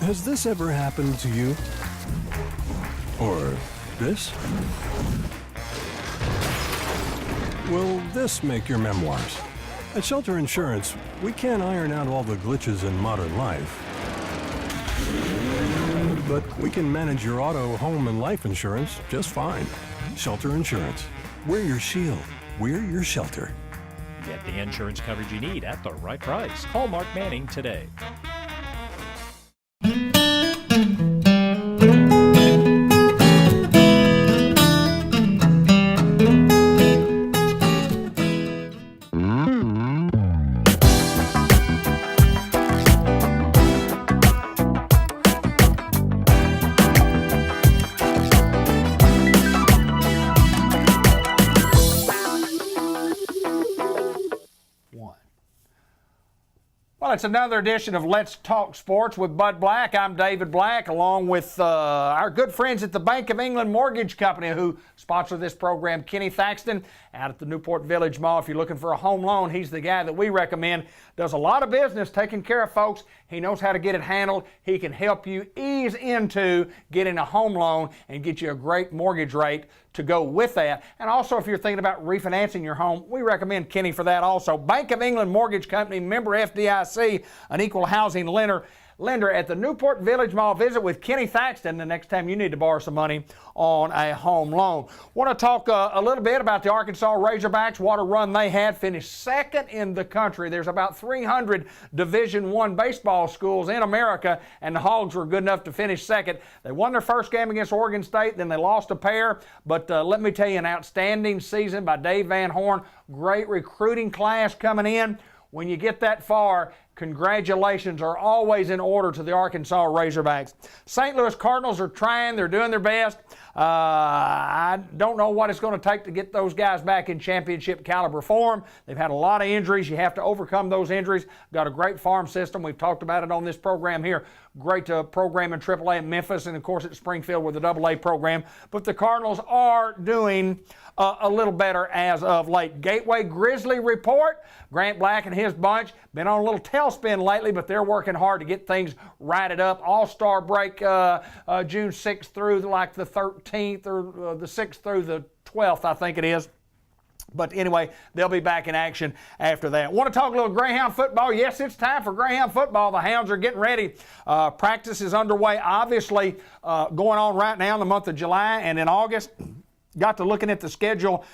Has this ever happened to you? Or this? Will this make your memoirs? At Shelter Insurance, we can't iron out all the glitches in modern life. But we can manage your auto, home, and life insurance just fine. Shelter Insurance. We're your shield. We're your shelter. Get the insurance coverage you need at the right price. Call Mark Manning today. Well, it's another edition of Let's Talk Sports with Bud Black. I'm David Black, along with our good friends at the Bank of England Mortgage Company who sponsor this program, Kenny Thaxton, out at the Newport Village Mall. If you're looking for a home loan, he's the guy that we recommend. Does a lot of business taking care of folks. He knows how to get it handled. He can help you ease into getting a home loan and get you a great mortgage rate to go with that. And also, if you're thinking about refinancing your home, we recommend Kenny for that also. Bank of England Mortgage Company, member FDIC, an equal housing lender at the Newport Village Mall. Visit with Kenny Thaxton the next time you need to borrow some money on a home loan. Want to talk a little bit about the Arkansas Razorbacks, what a run they had, finished second in the country. There's about 300 Division I baseball schools in America, and the Hogs were good enough to finish second. They won their first game against Oregon State, then they lost a pair, but let me tell you, an outstanding season by Dave Van Horn. Great recruiting class coming in. When you get that far, congratulations are always in order to the Arkansas Razorbacks. St. Louis Cardinals are trying. They're doing their best. I don't know what it's going to take to get those guys back in championship caliber form. They've had a lot of injuries. You have to overcome those injuries. Got a great farm system. We've talked about it on this program here. Great program in AAA in Memphis, and of course at Springfield with the AA program. But the Cardinals are doing a little better as of late. Gateway Grizzly Report. Grant Black and his bunch been on a little tailspin lately, but they're working hard to get things righted up. All-Star break June 6th through like the 13th or the 6th through the 12th, I think it is. But anyway, they'll be back in action after that. Want to talk a little Greyhound football? Yes, it's time for Greyhound football. The Hounds are getting ready. Practice is underway, obviously, going on right now in the month of July and in August. Got to looking at the schedule.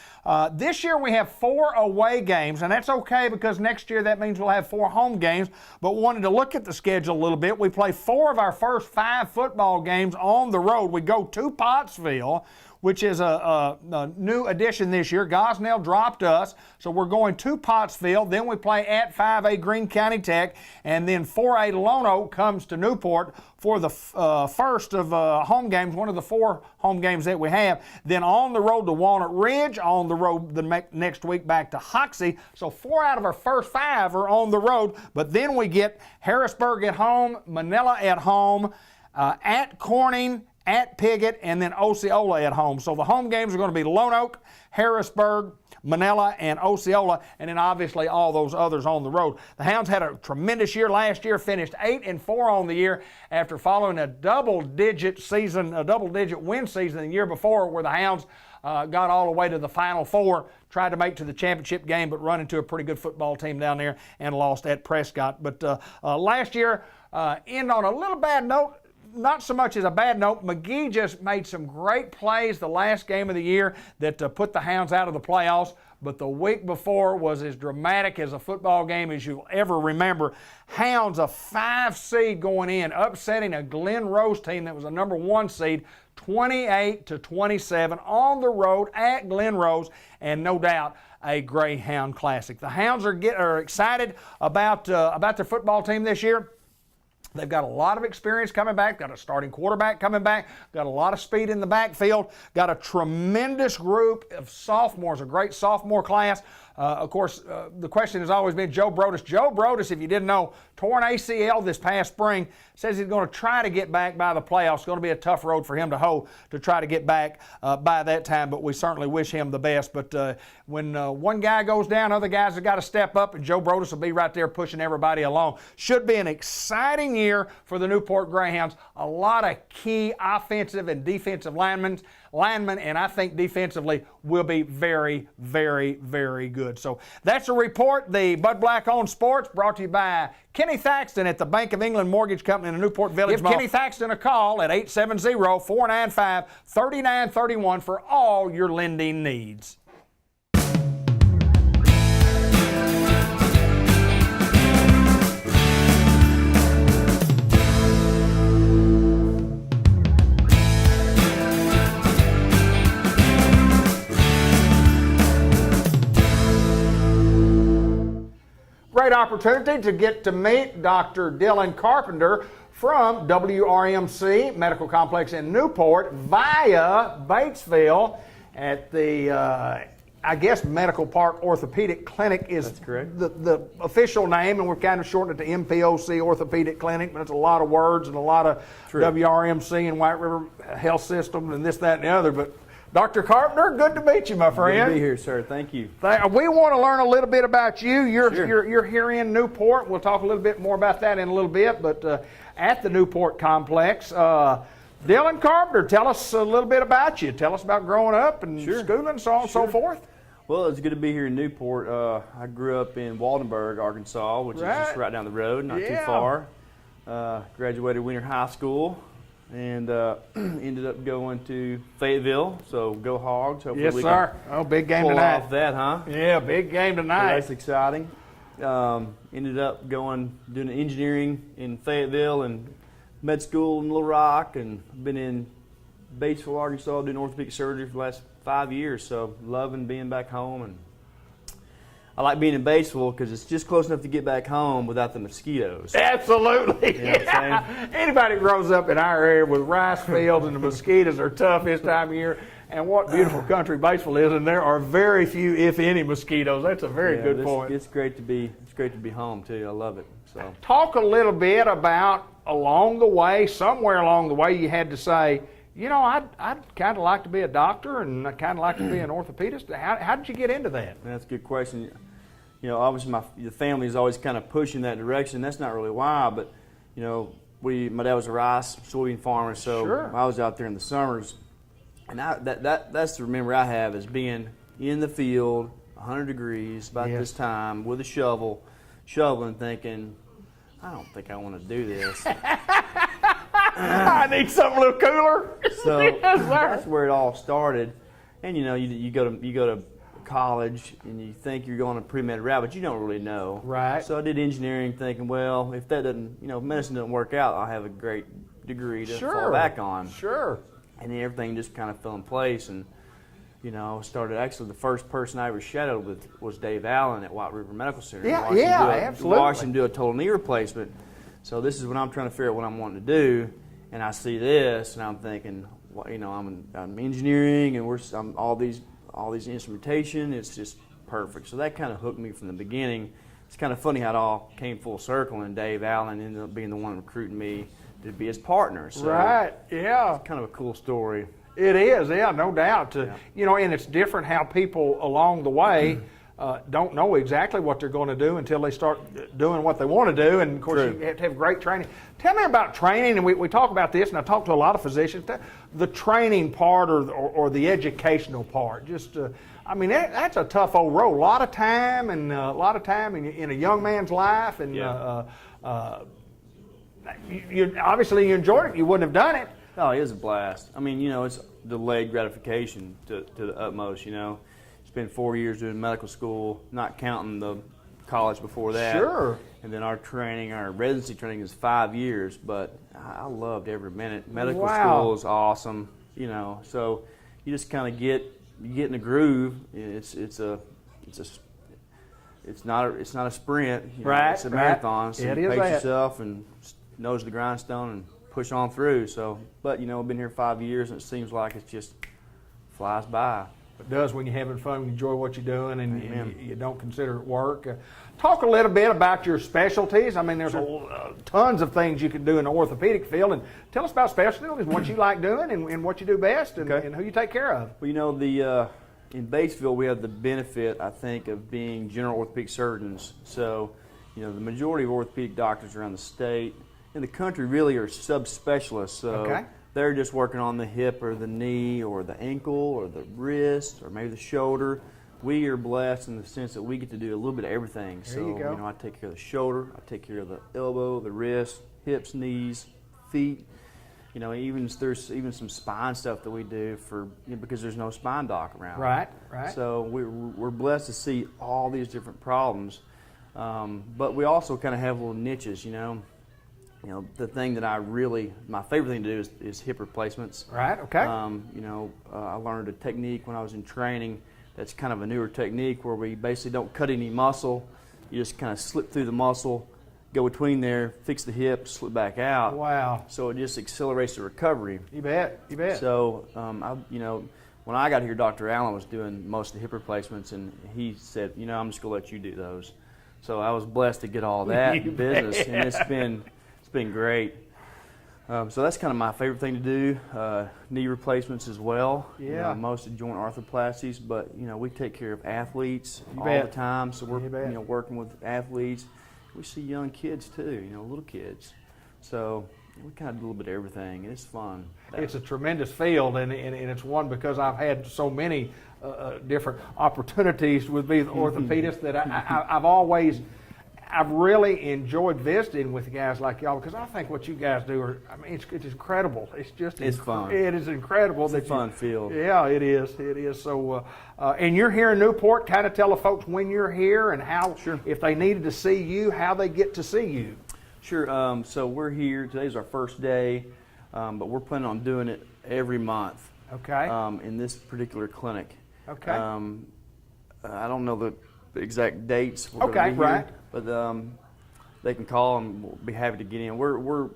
This year we have 4 away games, and that's okay because next year that means we'll have 4 home games. But wanted to look at the schedule a little bit. We play 4 of our first 5 football games on the road. We go to Pottsville, which is a new addition this year. Gosnell dropped us, so we're going to Pottsville. Then we play at 5A Greene County Tech, and then 4A Lone Oak comes to Newport for the first of home games, one of the 4 home games that we have. Then on the road to Walnut Ridge, on the road the next week back to Hoxie. So 4 out of our first 5 are on the road, but then we get Harrisburg at home, Manila at home, at Corning, at Piggott, and then Osceola at home. So the home games are going to be Lone Oak, Harrisburg, Manila, and Osceola, and then obviously all those others on the road. The Hounds had a tremendous year last year, finished 8-4 on the year after following a double-digit win season the year before where the Hounds got all the way to the Final Four, tried to make to the championship game, but run into a pretty good football team down there and lost at Prescott. But last year, end on a little bad note. Not so much as a bad note. McGee just made some great plays the last game of the year that put the Hounds out of the playoffs, but the week before was as dramatic as a football game as you'll ever remember. Hounds, a 5 seed going in, upsetting a Glen Rose team that was a number 1 seed, 28-27 on the road at Glen Rose, and no doubt a Greyhound Classic. The Hounds are excited about their football team this year. They've got a lot of experience coming back, got a starting quarterback coming back, got a lot of speed in the backfield, got a tremendous group of sophomores, a great sophomore class. Of course, the question has always been Joe Brodus. Joe Brodus, if you didn't know, torn ACL this past spring. Says he's going to try to get back by the playoffs. It's going to be a tough road for him to hoe to try to get back by that time, but we certainly wish him the best. But when one guy goes down, other guys have got to step up, and Joe Brodus will be right there pushing everybody along. Should be an exciting year for the Newport Greyhounds. A lot of key offensive and defensive linemen, and I think defensively will be very, very, very good. So that's a report. The Bud Black on Sports brought to you by Kenny Thaxton at the Bank of England Mortgage Company in the Newport Village Mall. Give Kenny Thaxton a call at 870-495-3931 for all your lending needs. Great opportunity to get to meet Dr. Dylan Carpenter from WRMC Medical Complex in Newport via Batesville at the, I guess, Medical Park Orthopedic Clinic is the official name, and we've kind of shortened it to MPOC Orthopedic Clinic, but it's a lot of words and a lot of WRMC and White River Health System and this, that, and the other. But Dr. Carpenter, good to meet you, my friend. Good to be here, sir. Thank you. We want to learn a little bit about you. You're here in Newport. We'll talk a little bit more about that in a little bit, but at the Newport complex. Dylan Carpenter, tell us a little bit about you. Tell us about growing up and schooling and so on and so forth. Well, it's good to be here in Newport. I grew up in Waldenburg, Arkansas, which is just right down the road, not too far. Graduated Wiener High School. And ended up going to Fayetteville, so go Hogs. Hopefully yes, sir. Oh, big game pull tonight. Off that, huh? Yeah, big game tonight. So that's exciting. Ended up doing engineering in Fayetteville and med school in Little Rock, and been in Batesville, Arkansas, doing orthopedic surgery for the last 5 years. So loving being back home, and I like being in Batesville because it's just close enough to get back home without the mosquitoes. Absolutely. You know what I'm saying? Anybody who grows up in our area with rice fields and the mosquitoes are tough this time of year. And what beautiful country Batesville is, and there are very few, if any, mosquitoes. That's a very good point. It's great to be home too. I love it. So talk a little bit about somewhere along the way, you had to say, you know, I'd kind of like to be a doctor, and I'd kind of like to be an orthopedist. How did you get into that? That's a good question. You know, obviously the family is always kind of pushing that direction. That's not really why, but you know, my dad was a rice soybean farmer, so I was out there in the summers, and that's the memory I have is being in the field, 100 degrees about this time with a shoveling, thinking, I don't think I want to do this. I need something a little cooler. So that's where it all started, and you know, you go to college and you think you're going a pre-med route, but you don't really know. Right. So I did engineering thinking, well, if that doesn't, if medicine doesn't work out, I'll have a great degree to fall back on. Sure. And then everything just kind of fell in place, and actually the first person I ever shadowed with was Dave Allen at White River Medical Center. Absolutely. Watched him do a total knee replacement. So this is when I'm trying to figure out what I'm wanting to do, and I see this, and I'm thinking, well, I'm engineering, and I'm all these instrumentation. It's just perfect. So that kind of hooked me from the beginning. It's kind of funny how it all came full circle, and Dave Allen ended up being the one recruiting me to be his partner. So it's kind of a cool story. It is, no doubt. And it's different how people along the way don't know exactly what they're going to do until they start doing what they want to do. And of course, you have to have great training. Tell me about training, and we talk about this, and I talk to a lot of physicians. The training part or the educational part, that's a tough old road. A lot of time in a young man's life, and you obviously you enjoyed it. You wouldn't have done it. Oh, it was a blast. I mean, it's delayed gratification to the utmost. Spent 4 years doing medical school, not counting the college before that. Sure. And then our residency training is 5 years, but I loved every minute. Medical school is awesome, so you just kind of get in the groove. It's not a sprint. It's a marathon. So you pace yourself and nose to the grindstone and push on through. So, but I've been here 5 years, and it seems like it just flies by. does when you're having fun, you enjoy what you're doing, and you don't consider it work. Talk a little bit about your specialties. I mean, there's tons of things you can do in the orthopedic field, and tell us about specialties, what you like doing, and what you do best, and who you take care of. Well, you know, in Batesville, we have the benefit, I think, of being general orthopedic surgeons. So, you know, the majority of orthopedic doctors around the state, in the country, really are subspecialists. So they're just working on the hip or the knee or the ankle or the wrist or maybe the shoulder. We are blessed in the sense that we get to do a little bit of everything. There you go. You know, I take care of the shoulder, I take care of the elbow, the wrist, hips, knees, feet. You know, there's even some spine stuff that we do because there's no spine doc around. Right. So we're blessed to see all these different problems, but we also kind of have little niches. You know, the thing that my favorite thing to do is hip replacements. Right. Okay. You know, I learned a technique when I was in training. That's kind of a newer technique where we basically don't cut any muscle. You just kind of slip through the muscle, go between there, fix the hip, slip back out. Wow. So it just accelerates the recovery. You bet. So, when I got here, Dr. Allen was doing most of the hip replacements, and he said, I'm just going to let you do those. So I was blessed to get all that business, and it's been great. So that's kind of my favorite thing to do. Knee replacements as well. Yeah. Most of joint arthroplasties, but we take care of athletes all the time. So we're working with athletes. We see young kids too, little kids. So we kind of do a little bit of everything, and it's fun. It's a tremendous field, and it's one because I've had so many different opportunities with being an orthopedist that I've really enjoyed visiting with guys like y'all, because I think what you guys do it's incredible. It's fun. It is incredible. It's a fun field. Yeah, it is. It is. So, and you're here in Newport. Kind of tell the folks when you're here and how, if they needed to see you, how they get to see you. Sure. So we're here. Today's our first day, but we're planning on doing it every month. Okay. In this particular clinic. Okay. I don't know the exact dates. We're Okay. Right. But they can call and we'll be happy to get in. What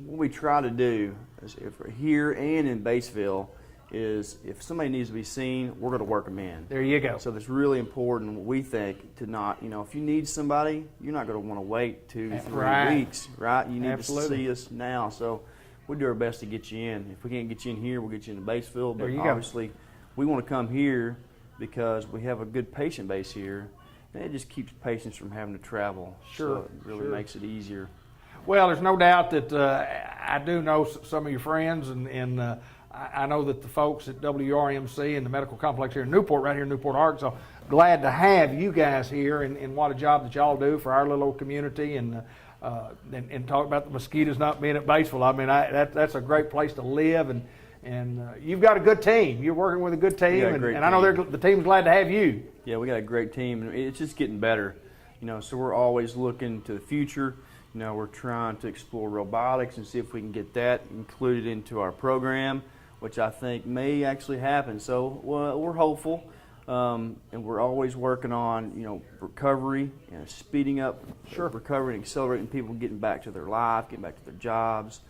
we try to do is, if we're here and in Batesville, is if somebody needs to be seen, we're going to work them in. There you go. So that's really important, we think, to not, if you need somebody, you're not going to want to wait 2-3 weeks, right? You need to see us now. So we do our best to get you in. If we can't get you in here, we'll get you in Batesville. But obviously, we want to come here because we have a good patient base here. And it just keeps patients from having to travel. Sure. So it really makes it easier. Well, there's no doubt that I do know some of your friends, and I know that the folks at WRMC and the medical complex here in Newport, right here in Newport, Arkansas, glad to have you guys here, and what a job that y'all do for our little old community, and talk about the mosquitoes not being at Batesville. I mean, that's a great place to live, and you've got a good team. You're working with a good team, and I know the team's glad to have you. Yeah, we got a great team, and it's just getting better. So we're always looking to the future. We're trying to explore robotics and see if we can get that included into our program, which I think may actually happen. So we're hopeful, and we're always working on recovery and speeding up recovery and accelerating people getting back to their life, getting back to their jobs.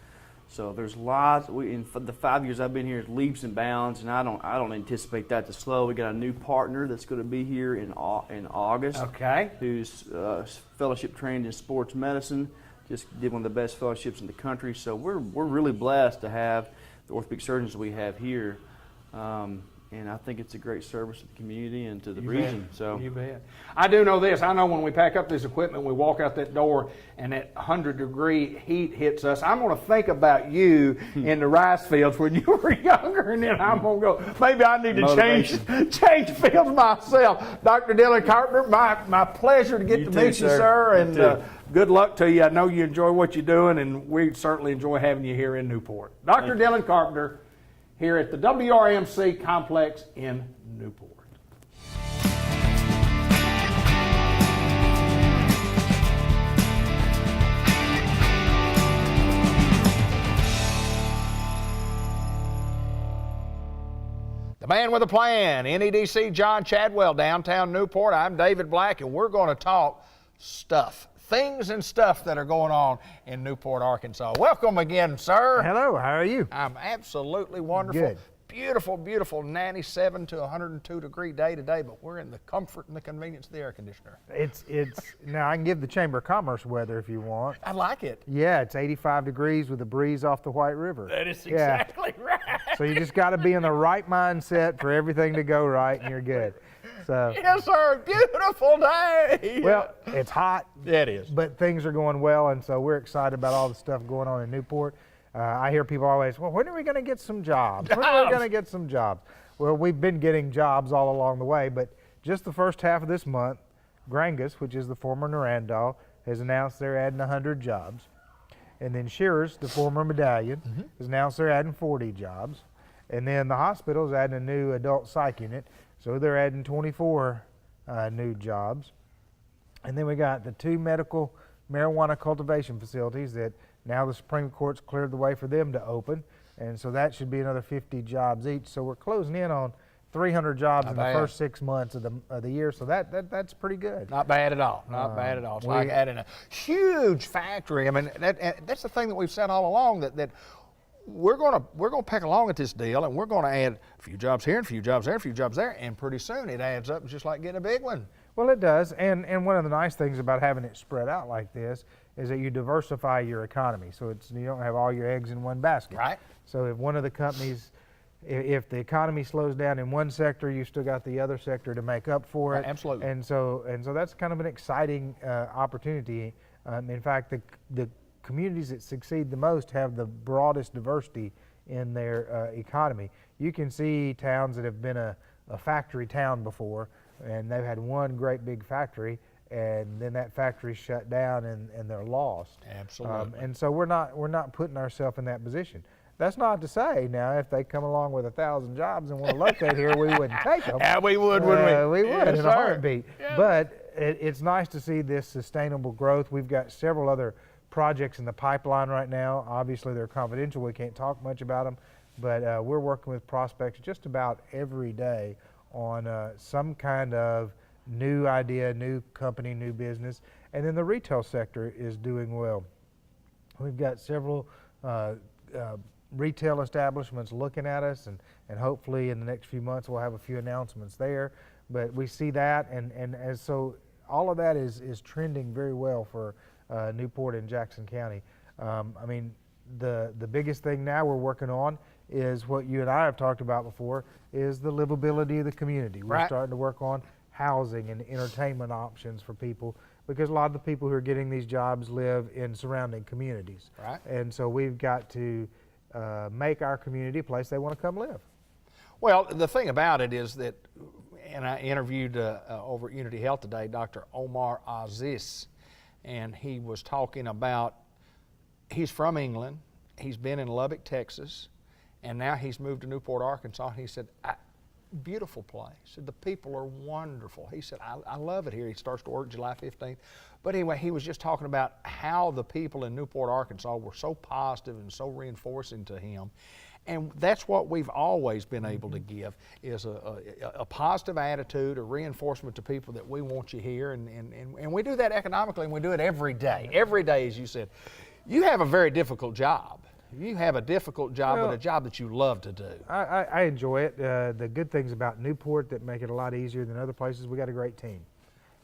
So there's lots. In the 5 years I've been here, it's leaps and bounds, and I don't anticipate that to slow. We got a new partner that's going to be here in August. Okay. Who's fellowship trained in sports medicine. Just did one of the best fellowships in the country. So we're really blessed to have the orthopedic surgeons we have here. And I think it's a great service to the community and to the region. So you bet. I do know this. I know when we pack up this equipment, we walk out that door, and that 100-degree heat hits us. I'm going to think about you in the rice fields when you were younger, and then I'm going to go, maybe I need to change fields myself. Dr. Dylan Carpenter, my pleasure to get to meet you, sir. And good luck to you. I know you enjoy what you're doing, and we certainly enjoy having you here in Newport. Dr. Dylan Carpenter, here at the WRMC complex in Newport. The man with a plan, NEDC John Chadwell, downtown Newport. I'm David Black, and we're going to talk stuff. Things and stuff that are going on in Newport, Arkansas. Welcome again, sir. Hello, how are you? I'm absolutely wonderful. Good. beautiful, beautiful 97 to 102 degree day today, but we're in the comfort and the convenience of the air conditioner. It's now I can give the Chamber of Commerce weather if you want. I like it. Yeah, it's 85 degrees with a breeze off the White River. That is Yeah. exactly right. So you just got to be in the right mindset for everything to go right, and you're good. So, Yes, sir. Beautiful day. well, it's hot, Yeah, it is. but things are going well, and so we're excited about all the stuff going on in Newport. I hear people always, well, when are we going to get some jobs? When are we going to get some jobs? Well, we've been getting jobs all along the way, but just the first half of this month, Grangus, which is the former Narandal, has announced they're adding 100 jobs. And then Shearers, the former Medallion, has announced they're adding 40 jobs. And then the hospital is adding a new adult psych unit, so they're adding 24 new jobs. And then we got the 2 medical marijuana cultivation facilities that now the Supreme Court's cleared the way for them to open. And so that should be another 50 jobs each. So we're closing in on 300 jobs in the first 6 months of the year. So that's pretty good. Not bad at all. Not bad at all. It's like adding a huge factory. I mean, that's the thing that we've said all along, that we're gonna peck along at this deal, and we're gonna add a few jobs here and a few jobs there, a few jobs there, and pretty soon it adds up just like getting a big one. Well, it does, and one of the nice things about having it spread out like this is that you diversify your economy, so you don't have all your eggs in one basket. Right. So if one of the companies, if the economy slows down in one sector, you still got the other sector to make up for it. Right, absolutely. And so that's kind of an exciting opportunity. In fact, the communities that succeed the most have the broadest diversity in their economy. You can see towns that have been a factory town before, and they've had one great big factory, and then that factory shut down and they're lost. Absolutely. And so we're not putting ourselves in that position. That's not to say now if they come along with 1,000 jobs and want to locate here, we wouldn't take them. Yeah, we would, wouldn't we? We would Yes, in sir. a heartbeat. Yeah. But it's nice to see this sustainable growth. We've got several other projects in the pipeline right now. Obviously, they're confidential. We can't talk much about them, but we're working with prospects just about every day on some kind of new idea, new company, new business. And then the retail sector is doing well. We've got several retail establishments looking at us, and hopefully in the next few months we'll have a few announcements there. But we see that, and so all of that is trending very well for Newport and Jackson County. I mean, the biggest thing now we're working on is what you and I have talked about before, is the livability of the community. We're Right. starting to work on housing and entertainment options for people, because a lot of the people who are getting these jobs live in surrounding communities. Right. And so we've got to make our community a place they want to come live. Well, the thing about it is that, and I interviewed over at Unity Health today, Dr. Omar Aziz, and he was talking about, he's from England, he's been in Lubbock, Texas, and now he's moved to Newport, Arkansas. He said, beautiful place. He said, the people are wonderful. He said, I love it here. He starts to work July 15th. But anyway, he was just talking about how the people in Newport, Arkansas were so positive and so reinforcing to him. And that's what we've always been able to give, is a positive attitude, a reinforcement to people that we want you here. And we do that economically, and we do it every day. Every day, as you said. You have a very difficult job. You have a difficult job, but a job that you love to do. I enjoy it. The good things about Newport that make it a lot easier than other places, we got a great team.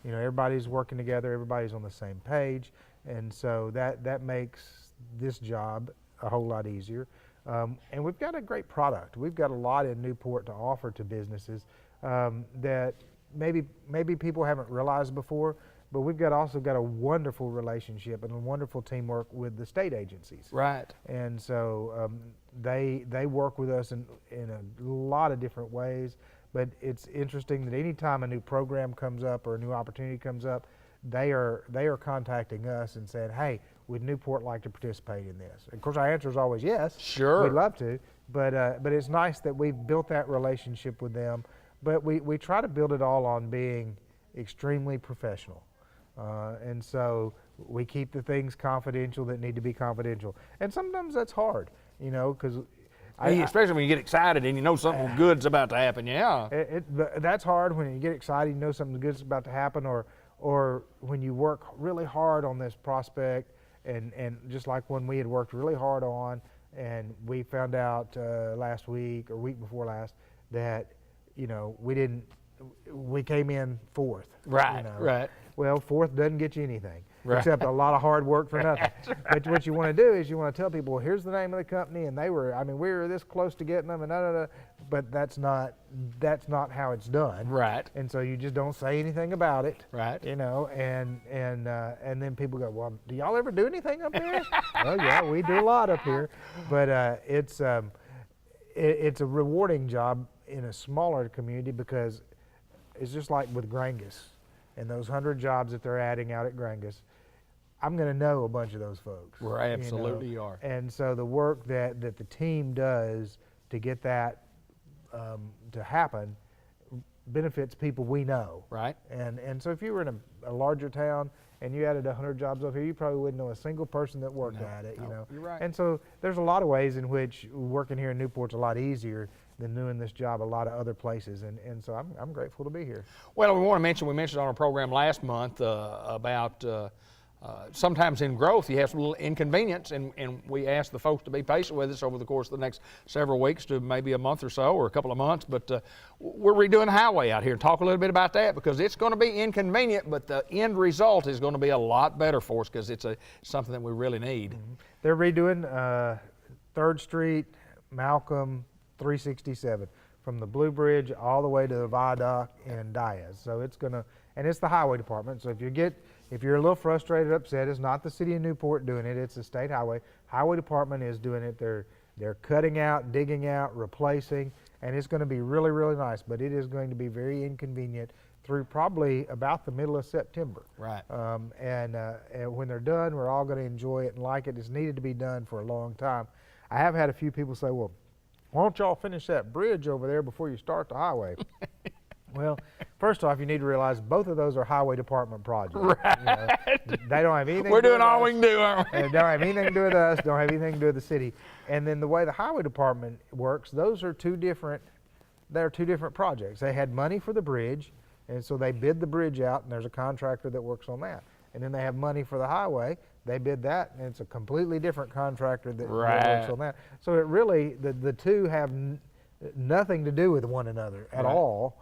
You know, everybody's working together, everybody's on the same page, and so that makes this job a whole lot easier. And we've got a great product. We've got a lot in Newport to offer to businesses that maybe people haven't realized before, but we've also got a wonderful relationship and a wonderful teamwork with the state agencies. Right. And so they work with us in a lot of different ways. But it's interesting that any time a new program comes up or a new opportunity comes up, they are contacting us and saying, hey, would Newport like to participate in this? Of course, our answer is always yes. Sure. We'd love to. But it's nice that we've built that relationship with them. But we try to build it all on being extremely professional. And so we keep the things confidential that need to be confidential. And sometimes that's hard, you know, because especially when you get excited and you know something good's about to happen, yeah. That's hard when you get excited, you know something good's about to happen, or when you work really hard on this prospect, and just like when we had worked really hard on, And we found out last week or week before last that, we came in fourth. Right, right. Well, fourth doesn't get you anything, Right. except a lot of hard work for nothing. But what you want to do is you want to tell people, well, here's the name of the company, and we were this close to getting them, and but that's not how it's done. Right. And so you just don't say anything about it. Right. And then people go, well, do y'all ever do anything up there? Well, yeah, we do a lot up here, but it's a rewarding job in a smaller community because it's just like with Grangus and those 100 jobs that they're adding out at Grangus. I'm going to know a bunch of those folks. Right, absolutely you are. And so the work that the team does to get that to happen benefits people we know. Right. And so if you were in a larger town and you added 100 jobs up here, you probably wouldn't know a single person that worked at it. You're right. And so there's a lot of ways in which working here in Newport's a lot easier than doing this job a lot of other places, and so I'm grateful to be here. Well, we mentioned on our program last month about sometimes in growth you have some little inconvenience, and we asked the folks to be patient with us over the course of the next several weeks to maybe a month or so or a couple of months, but we're redoing the highway out here. Talk a little bit about that because it's going to be inconvenient, but the end result is going to be a lot better for us because it's something that we really need. Mm-hmm. They're redoing 3rd Street, Malcolm, 367 from the Blue Bridge all the way to the viaduct in Diaz. So it's it's the highway department. So if you're a little frustrated, upset, it's not the city of Newport doing it, it's the state highway. Highway department is doing it. They're cutting out, digging out, replacing, and it's going to be really, really nice, but it is going to be very inconvenient through probably about the middle of September. Right. And when they're done, we're all going to enjoy it and like it. It's needed to be done for a long time. I have had a few people say, well, why don't y'all finish that bridge over there before you start the highway? Well, first off, you need to realize both of those are highway department projects. Right. They don't have anything We're to do doing with all us. we can do, aren't we? They don't have anything to do with us, don't have anything to do with the city. And then the way the highway department works, those are two different projects. They had money for the bridge, and so they bid the bridge out, and there's a contractor that works on that. And then they have money for the highway, they bid that, and it's a completely different contractor that works on that. So it really, the two have nothing to do with one another at all.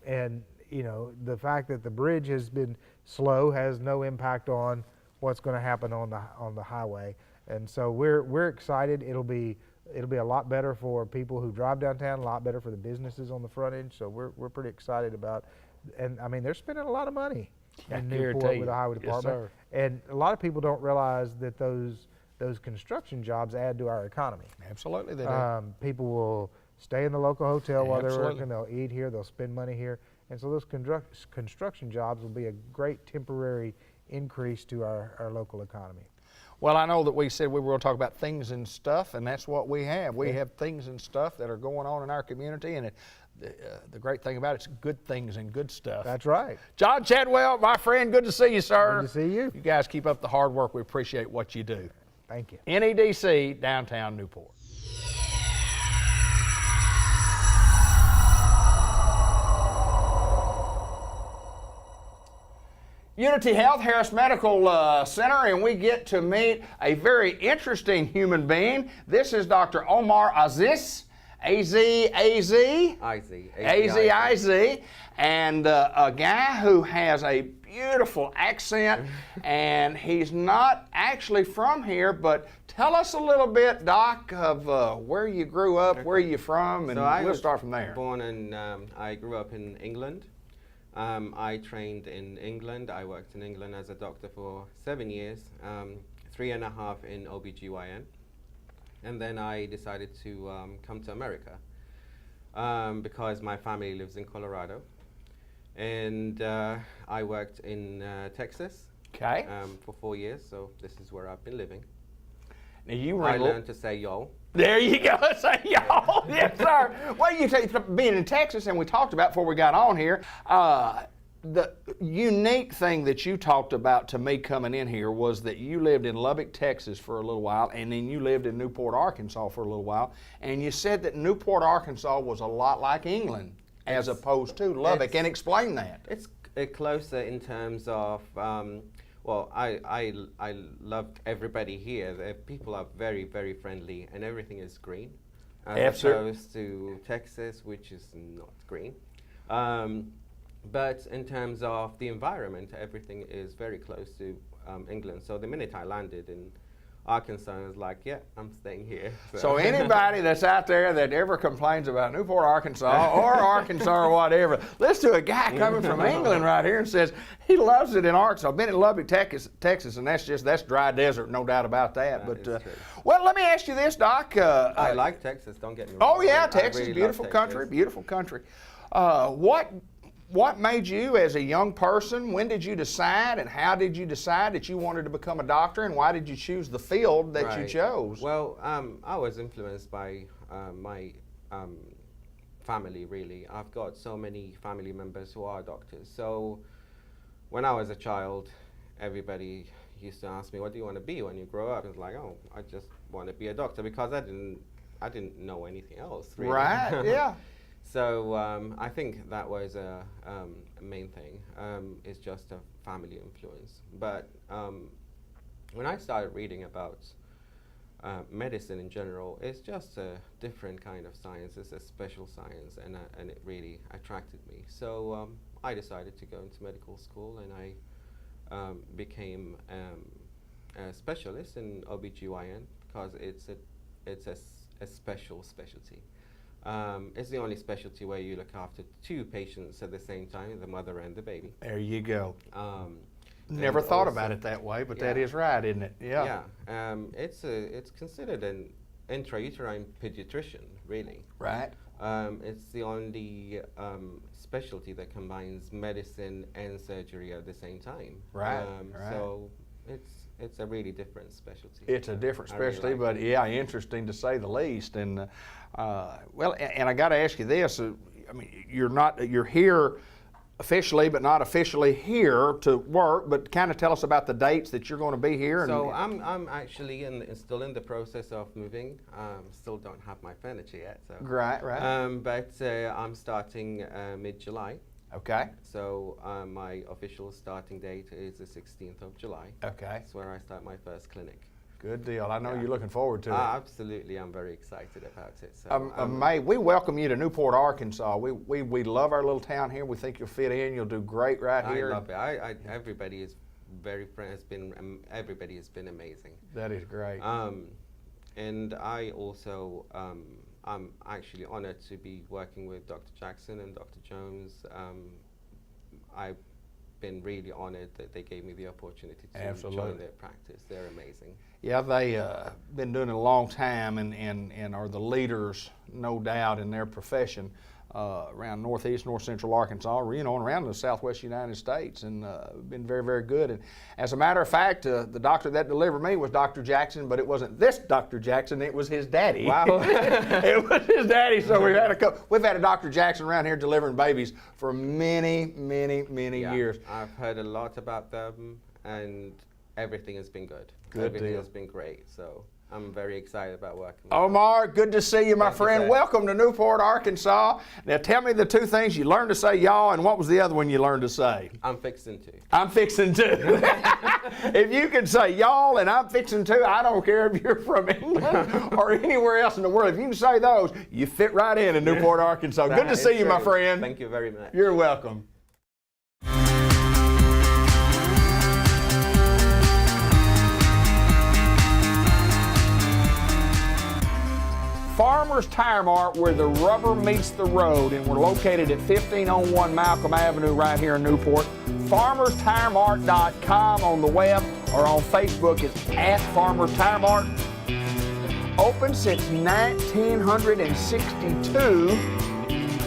And the fact that the bridge has been slow has no impact on what's going to happen on the highway. And so we're excited. It'll be a lot better for people who drive downtown, a lot better for the businesses on the front end. So we're pretty excited about. And I mean, they're spending a lot of money in Newport with the highway department. Yes, sir. And a lot of people don't realize that those construction jobs add to our economy. Absolutely, they do. People will stay in the local hotel while they're Absolutely. working. They'll eat here. They'll spend money here. And so those construction jobs will be a great temporary increase to our local economy. Well, I know that we said we were going to talk about things and stuff, and that's what we have. We have things and stuff that are going on in our community, and the great thing about it's good things and good stuff. That's right. John Chadwell, my friend, good to see you, sir. Good to see you. You guys keep up the hard work. We appreciate what you do. Thank you. NEDC, downtown Newport. Unity Health Harris Medical Center, and we get to meet a very interesting human being. This is Dr. Omar Aziz, A-Z-A-Z, A-Z-I-Z, and a guy who has a beautiful accent, and he's not actually from here, but tell us a little bit, Doc, of where you grew up, where you're from, and we'll start from there. I grew up in England. I trained in England. I worked in England as a doctor for 7 years, 3.5 in OBGYN. And then I decided to come to America because my family lives in Colorado. And I worked in Texas for 4 years, so this is where I've been living. Now I learned to say yo. There you go, say y'all. Yes, sir. Well, you take being in Texas, and we talked about before we got on here, the unique thing that you talked about to me coming in here was that you lived in Lubbock, Texas for a little while, and then you lived in Newport, Arkansas for a little while, and you said that Newport, Arkansas was a lot like England as opposed to Lubbock, and explain that. It's closer in terms of Well, I loved everybody here. The people are very, very friendly, and everything is green. As Absolutely. opposed to Texas, which is not green. But in terms of the environment, everything is very close to England. So the minute I landed in Arkansas, I was like, yeah, I'm staying here. So anybody that's out there that ever complains about Newport, Arkansas, or Arkansas or whatever, listen to a guy coming from England right here and says he loves it in Arkansas. Been in Lubbock, Texas, and that's dry desert, no doubt about that. That is true. Well, let me ask you this, Doc. I like Texas, don't get me wrong. Oh yeah, I Texas, really beautiful love country, Texas. beautiful country. What made you, as a young person, when did you decide, and how did you decide that you wanted to become a doctor, and why did you choose the field that you Right. chose? Well, I was influenced by my family, really. I've got so many family members who are doctors. So when I was a child, everybody used to ask me, what do you want to be when you grow up? It's like, oh, I just want to be a doctor, because I didn't know anything else, really. Right, yeah. So I think that was a main thing. It's just a family influence. But when I started reading about medicine in general, it's just a different kind of science. It's a special science, and it really attracted me. So I decided to go into medical school, and I became a specialist in OBGYN, because it's a special specialty. It's the only specialty where you look after two patients at the same time, the mother and the baby. There you go. Never Thought about it that way, but that Yeah. is right, isn't it? Yeah. Yeah. It's considered an intrauterine pediatrician, really. Right. It's the only specialty that combines medicine and surgery at the same time. Right, right. So it's a really different specialty. It's a different I really specialty, like but it. yeah, interesting to say the least. And well, and I got to ask you this: I mean, you're here officially, but not officially here to work. But kind of tell us about the dates that you're going to be here. So I'm actually still in the process of moving. Still don't have my furniture yet. So. Right, right. But I'm starting mid-July. Okay. So my official starting date is the 16th of July. Okay. That's where I start my first clinic. Good deal. I know Yeah. you're looking forward to it. Absolutely, I'm very excited about it. So, May, we welcome you to Newport, Arkansas. We love our little town here. We think you'll fit in. You'll do great right I here. love it. Everybody is very everybody has been amazing. That is great. And I also I'm actually honored to be working with Dr. Jackson and Dr. Jones. I've been really honored that they gave me the opportunity to Absolutely. join their practice. They're amazing. Yeah, they been doing it a long time and are the leaders, no doubt, in their profession around northeast, north central Arkansas, and around the southwest United States, and been very, very good. And as a matter of fact, the doctor that delivered me was Dr. Jackson, but it wasn't this Dr. Jackson, it was his daddy. Wow. It was his daddy. So we've had a Dr. Jackson around here delivering babies for many, many, many Yeah, years. I've heard a lot about them, and everything has been good. Good Everything deal. has been great. So I'm very excited about working with them. Omar, good to see you, my Thank you, friend. sir. Welcome to Newport, Arkansas. Now tell me the two things you learned to say, y'all, and what was the other one you learned to say? I'm fixing to. I'm fixing to. If you can say y'all and I'm fixing to, I don't care if you're from England or anywhere else in the world. If you can say those, you fit right in Newport, Arkansas. Good to That see is you, my true. friend. Thank you very much. You're welcome. Farmer's Tire Mart, where the rubber meets the road, and we're located at 1501 Malcolm Avenue right here in Newport. FarmersTireMart.com on the web, or on Facebook it's at Farmer's Tire Mart. Open since 1962,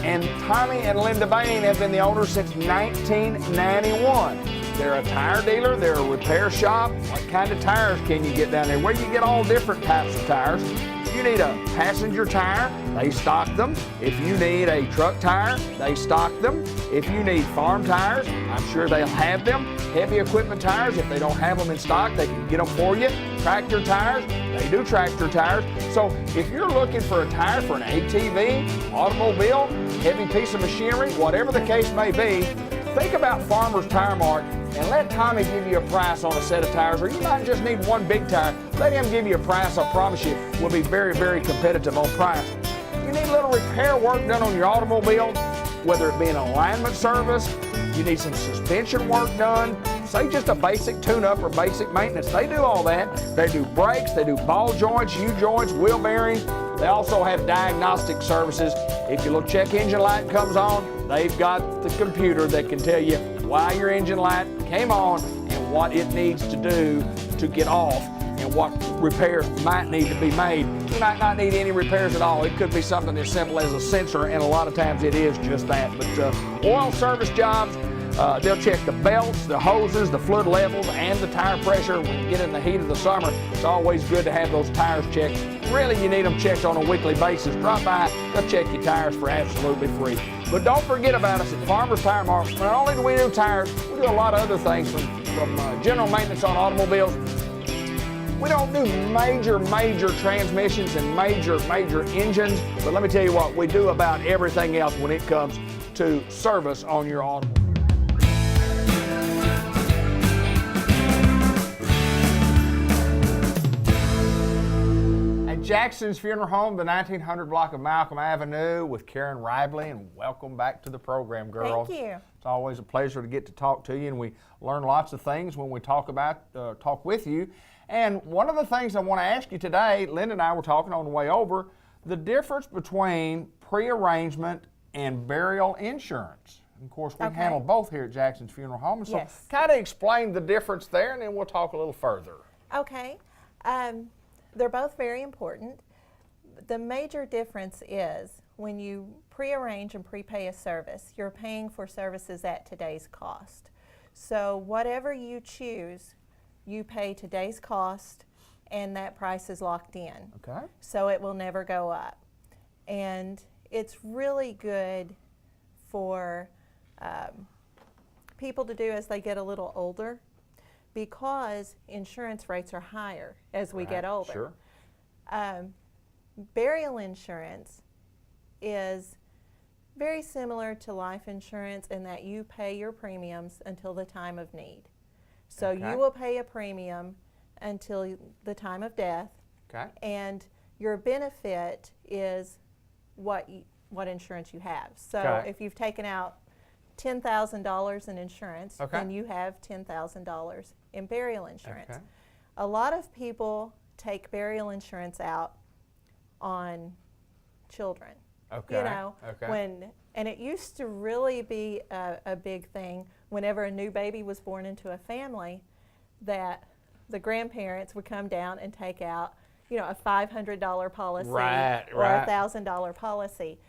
and Tommy and Linda Bain have been the owners since 1991. They're a tire dealer, they're a repair shop. What kind of tires can you get down there? Well, you get all different types of tires. If you need a passenger tire, they stock them. If you need a truck tire, they stock them. If you need farm tires, I'm sure they'll have them. Heavy equipment tires, if they don't have them in stock, they can get them for you. Tractor tires, they do tractor tires. So if you're looking for a tire for an ATV, automobile, heavy piece of machinery, whatever the case may be, think about Farmer's Tire Mart. and let Tommy give you a price on a set of tires, or you might just need one big tire. Let him give you a price. I promise you we'll be very, very competitive on price. You need a little repair work done on your automobile, whether it be an alignment service, you need some suspension work done, say just a basic tune-up or basic maintenance. They do all that. They do brakes, they do ball joints, U-joints, wheel bearings. They also have diagnostic services. If your little check engine light comes on, they've got the computer that can tell you why your engine light came on and what it needs to do to get off and what repairs might need to be made. You might not need any repairs at all. It could be something as simple as a sensor, and a lot of times it is just that. But oil service jobs, they'll check the belts, the hoses, the fluid levels, and the tire pressure. When you get in the heat of the summer, it's always good to have those tires checked. Really, you need them checked on a weekly basis. Drop by, they'll check your tires for absolutely free. But don't forget about us at Farmers Tire Mart. Not only do we do tires, we do a lot of other things from general maintenance on automobiles. We don't do major transmissions and major engines, but let me tell you what, we do about everything else when it comes to service on your automobile. At Jackson's Funeral Home, the 1900 block of Malcolm Avenue, with Karen Ribley, and welcome back to the program, girls. Thank you. It's always a pleasure to get to talk to you, and we learn lots of things when we talk with you. And one of the things I want to ask you today, Linda and I were talking on the way over, the difference between pre-arrangement and burial insurance. And of course, we handle both here at Jackson's Funeral Home. So Yes. kind of explain the difference there, and then we'll talk a little further. Okay. They're both very important. The major difference is when you pre-arrange and prepay a service, you're paying for services at today's cost. So whatever you choose, you pay today's cost, and that price is locked in. Okay. So it will never go up. And it's really good for people to do as they get a little older, because insurance rates are higher as we get older. Sure. Burial insurance is very similar to life insurance in that you pay your premiums until the time of need. So Okay. you will pay a premium until the time of death, Okay. and your benefit is what insurance you have. So Okay. if you've taken out $10,000 in insurance, Okay. then you have $10,000 in burial insurance. Okay. A lot of people take burial insurance out on children. Okay. You know, Okay. and it used to really be a big thing whenever a new baby was born into a family, that the grandparents would come down and take out, you know, a $500 policy or a $1,000 policy.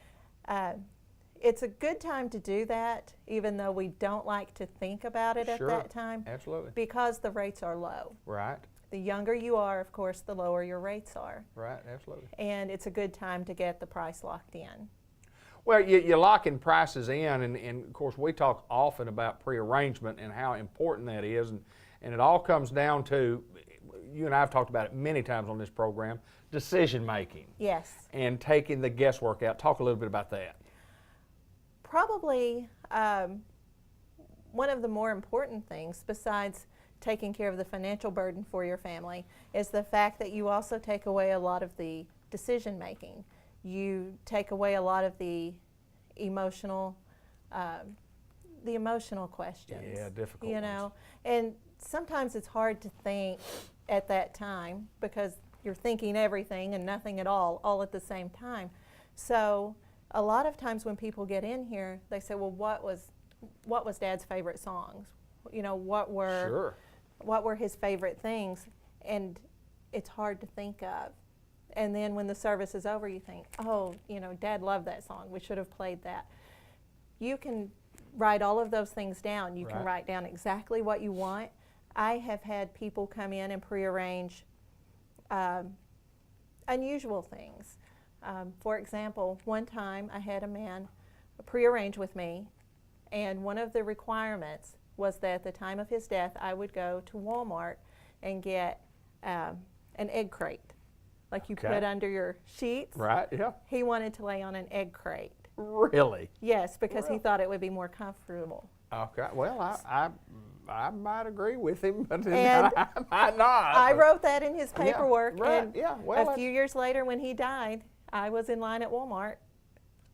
It's a good time to do that, even though we don't like to think about it Sure. at that time, Absolutely. because the rates are low. Right. The younger you are, of course, the lower your rates are. Right. Absolutely. And it's a good time to get the price locked in. Well, you're locking prices in, and of course we talk often about pre-arrangement and how important that is, and it all comes down to, you and I have talked about it many times on this program, decision making. Yes. And taking the guesswork out. Talk a little bit about that. Probably one of the more important things, besides taking care of the financial burden for your family, is the fact that you also take away a lot of the decision making. You take away a lot of the emotional questions. Yeah, difficult You know, and sometimes it's hard to think at that time because you're thinking everything and nothing at all at the same time. So a lot of times when people get in here, they say, well, what was Dad's favorite songs? You know, what were his favorite things? And it's hard to think of. And then when the service is over, you think, oh, you know, Dad loved that song. We should have played that. You can write all of those things down. You can write down exactly what you want. I have had people come in and prearrange unusual things. For example, one time I had a man prearrange with me, and one of the requirements was that at the time of his death, I would go to Walmart and get an egg crate, like you put under your sheets. Right, yeah. He wanted to lay on an egg crate. Really? Yes, because he thought it would be more comfortable. Okay. Well, I might agree with him, but And I might not. I but- wrote that in his paperwork. right, And yeah, well, a few years later, when he died, I was in line at Walmart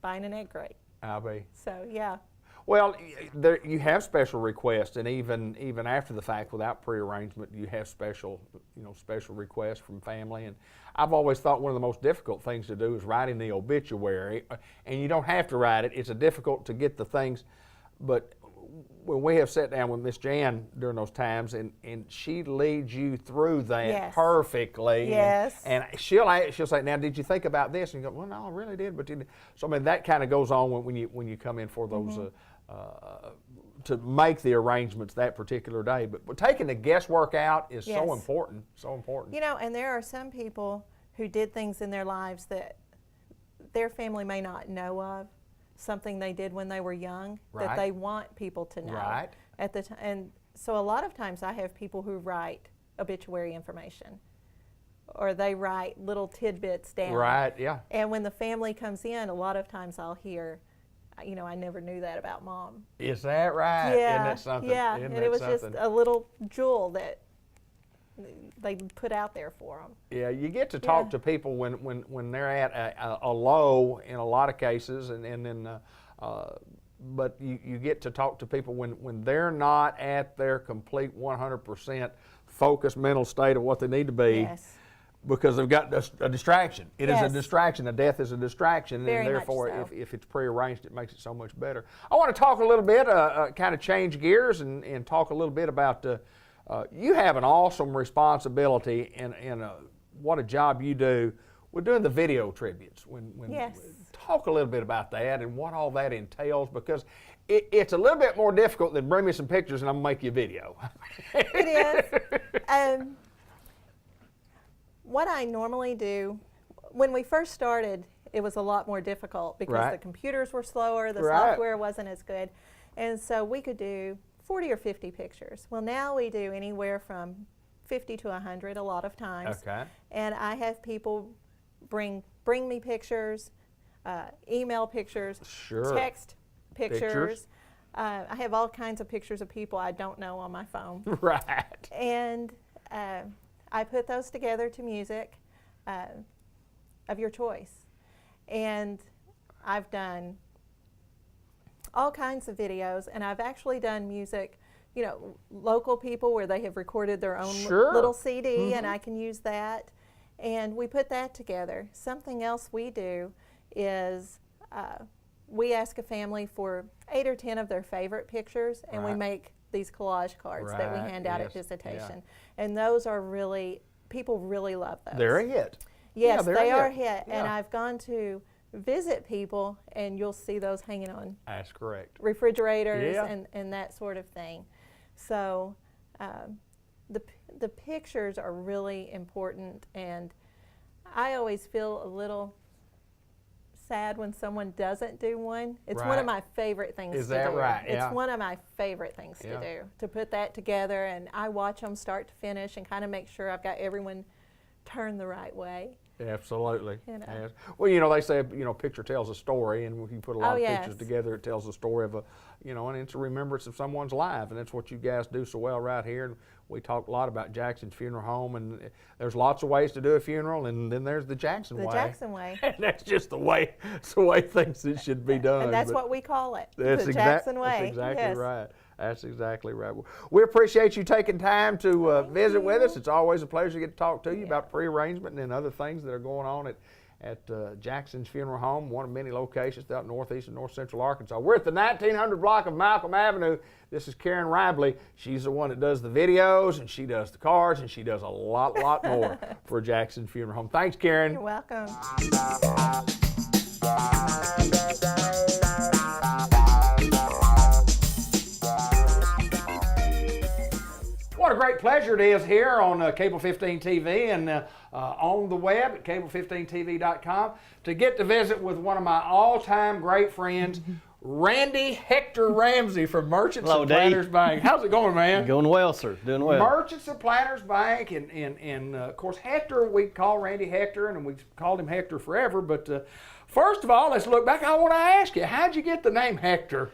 buying an egg crate. I'll be. So yeah. Well, you have special requests, and even after the fact, without prearrangement, you have special requests from family. And I've always thought one of the most difficult things to do is writing the obituary, and you don't have to write it. It's difficult to get the things, but when we have sat down with Miss Jan during those times, and she leads you through that Yes. perfectly. Yes. And she'll say, "Now, did you think about this?" And you go, "Well, no, I really did." But so I mean, that kind of goes on when you come in for those. To make the arrangements that particular day, but taking the guesswork out is Yes. so important, so important. You know, and there are some people who did things in their lives that their family may not know of, something they did when they were young Right. that they want people to know. Right. At the time, and so a lot of times I have people who write obituary information, or they write little tidbits down. Right, yeah. And when the family comes in, a lot of times I'll hear, you know, I never knew that about Mom. Is that right? Yeah, Isn't that something? yeah, Isn't and that it was something? just a little jewel that they put out there for them. Yeah, you get to talk Yeah. to people when they're at a low in a lot of cases, and then but you get to talk to people when they're not at their complete 100% focused mental state of what they need to be. Yes. Because they've got a distraction. It is Yes. a distraction. A death is a distraction, Very and much therefore, so. if it's prearranged, it makes it so much better. I want to talk a little bit, kind of change gears, and talk a little bit about. You have an awesome responsibility, and what a job you do with doing the video tributes. Yes. Talk a little bit about that and what all that entails, because it's a little bit more difficult than bring me some pictures and I'm gonna make you a video. It is. What I normally do, when we first started, it was a lot more difficult because Right. the computers were slower, the Right. software wasn't as good, and so we could do 40 or 50 pictures. Well, now we do anywhere from 50 to 100 a lot of times. Okay. And I have people bring me pictures, email pictures, Sure. text Pictures. pictures. I have all kinds of pictures of people I don't know on my phone. Right. And I put those together to music of your choice. And I've done all kinds of videos, and I've actually done music, you know, local people where they have recorded their own Sure. little CD, and I can use that. And we put that together. Something else we do is we ask a family for 8 or 10 of their favorite pictures, and we Right. make these collage cards that we Right, hand out yes, at visitation. yeah. And those are really, people really love those. They're a hit. Yes, Yeah, they're they a are hit. hit. And Yeah. I've gone to visit people, and you'll see those hanging on That's correct. refrigerators Yeah. and that sort of thing. So the pictures are really important, and I always feel a little sad when someone doesn't do one. It's one Right. of my favorite things Is to that do. right? It's Yeah. one of my favorite things Yeah. to do, to put that together, and I watch them start to finish and kind of make sure I've got everyone turned the right way. Absolutely. You know. Yes. Well, you know, they say, you know, picture tells a story, and when you put a lot Oh, of yes. pictures together, it tells a story of and it's a remembrance of someone's life, and that's what you guys do so well right here. And we talk a lot about Jackson's Funeral Home, and there's lots of ways to do a funeral, and then there's the Jackson The way. Jackson way. And that's just it's the way things that should be done. And that's but what we call it, that's the exact- Jackson way. That's exactly Yes. right. That's exactly right. We appreciate you taking time to visit with us. It's always a pleasure to get to talk to you about pre-arrangement and other things that are going on at Jackson's Funeral Home, one of many locations out northeast and north central Arkansas. We're at the 1900 block of Malcolm Avenue. This is Karen Ribley. She's the one that does the videos, and she does the cards, and she does a lot more for Jackson's Funeral Home. Thanks, Karen. You're welcome. What a great pleasure it is here on Cable 15 TV and on the web at cable15tv.com to get to visit with one of my all-time great friends, Randy Hector Ramsey from Merchants Hello, and Dave. Planners Bank. How's it going, man? Going well, sir. Doing well. Merchants and Planners Bank, and of course Hector, we call Randy Hector, and we've called him Hector forever. But first of all, let's look back. I want to ask you, how'd you get the name Hector?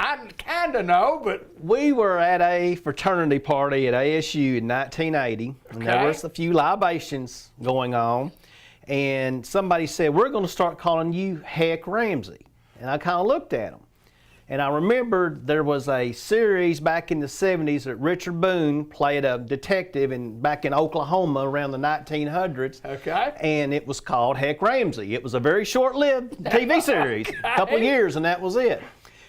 I kind of know, but We were at a fraternity party at ASU in 1980, and there Okay. was a few libations going on, and somebody said, "We're going to start calling you Heck Ramsey." And I kind of looked at them, and I remembered there was a series back in the 70s that Richard Boone played a detective back in Oklahoma around the 1900s. Okay. And it was called Heck Ramsey. It was a very short-lived TV series, a couple of years, and that was it.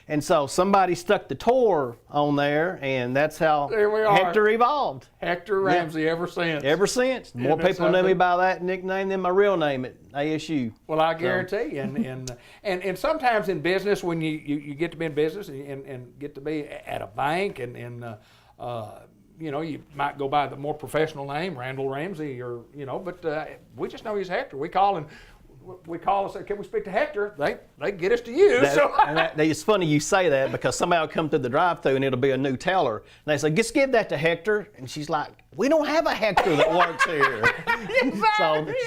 And so somebody stuck the Tor on there, and that's how There we are. Hector evolved. Hector Ramsey ever since. Ever since. More that people know me something? by that nickname than my real name at ASU. Well, I guarantee you. And sometimes in business, when you get to be in business and get to be at a bank and you might go by the more professional name, Randall Ramsey, or, but we just know he's Hector. We call and say, "Can we speak to Hector?" They get us to you. It's funny you say that because somebody will come through the drive-thru and it'll be a new teller. And they say, "Just give that to Hector." And she's like, "We don't have a Hector that works here."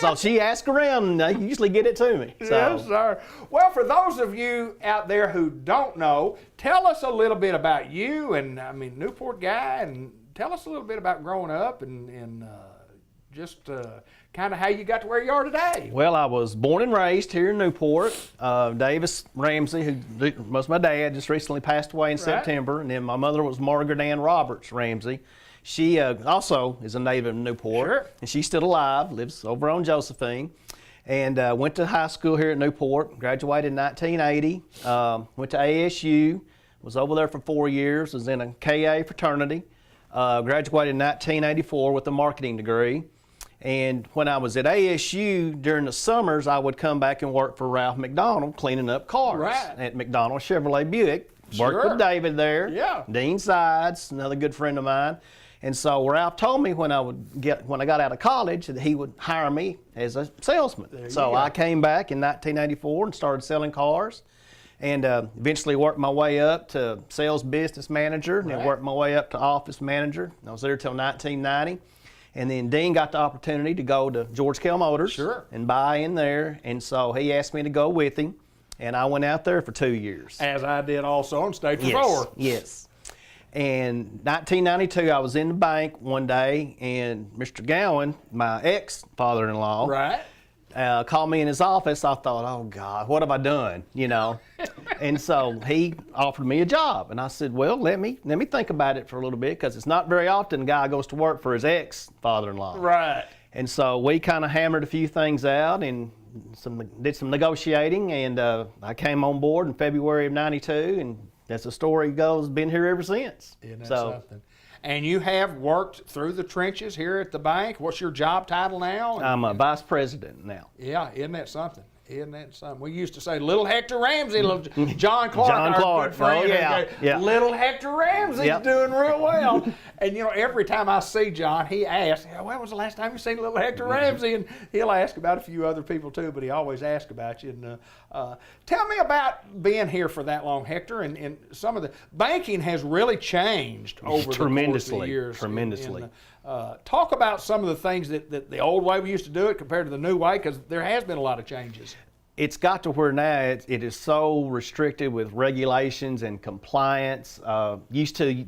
So she asks around and they usually get it to me. So. Yes, sir. Well, for those of you out there who don't know, tell us a little bit about you and, Newport guy, and tell us a little bit about growing up and just kind of how you got to where you are today. Well, I was born and raised here in Newport. Davis Ramsey, who was my dad, just recently passed away in September. And then my mother was Margaret Ann Roberts Ramsey. She also is a native of Newport. Sure. And she's still alive, lives over on Josephine. And went to high school here at Newport, graduated in 1980, went to ASU, was over there for 4 years, was in a KA fraternity, graduated in 1984 with a marketing degree. And when I was at ASU during the summers, I would come back and work for Ralph McDonald cleaning up cars at McDonald Chevrolet Buick. Worked with David there. Yeah. Dean Sides, another good friend of mine. And so Ralph told me when I got out of college that he would hire me as a salesman. So I came back in 1984 and started selling cars, and eventually worked my way up to sales business manager, and then worked my way up to office manager. I was there till 1990. And then Dean got the opportunity to go to George Kell Motors and buy in there. And so he asked me to go with him. And I went out there for 2 years. As I did also and stayed for 4. Yes. And 1992, I was in the bank one day, and Mr. Gowan, my ex-father-in-law, called me in his office. I thought, oh, God, what have I done, And so he offered me a job. And I said, well, let me think about it for a little bit, because it's not very often a guy goes to work for his ex-father-in-law. Right. And so we kind of hammered a few things out and did some negotiating, and I came on board in February of 92, and as the story goes, been here ever since. Isn't that something? And you have worked through the trenches here at the bank. What's your job title now? I'm a vice president now. Yeah, isn't that something? Isn't that something? We used to say, little Hector Ramsey, little John Clark, John our Clark. good friend. Oh, yeah. Little Hector Ramsey's doing real well. And, every time I see John, he asks, when was the last time you seen little Hector Ramsey? And he'll ask about a few other people, too, but he always asks about you. And tell me about being here for that long, Hector, and some of the banking has really changed over the course of the years. Tremendously. Talk about some of the things that the old way we used to do it compared to the new way, because there has been a lot of changes. It's got to where now it is so restricted with regulations and compliance. Used to,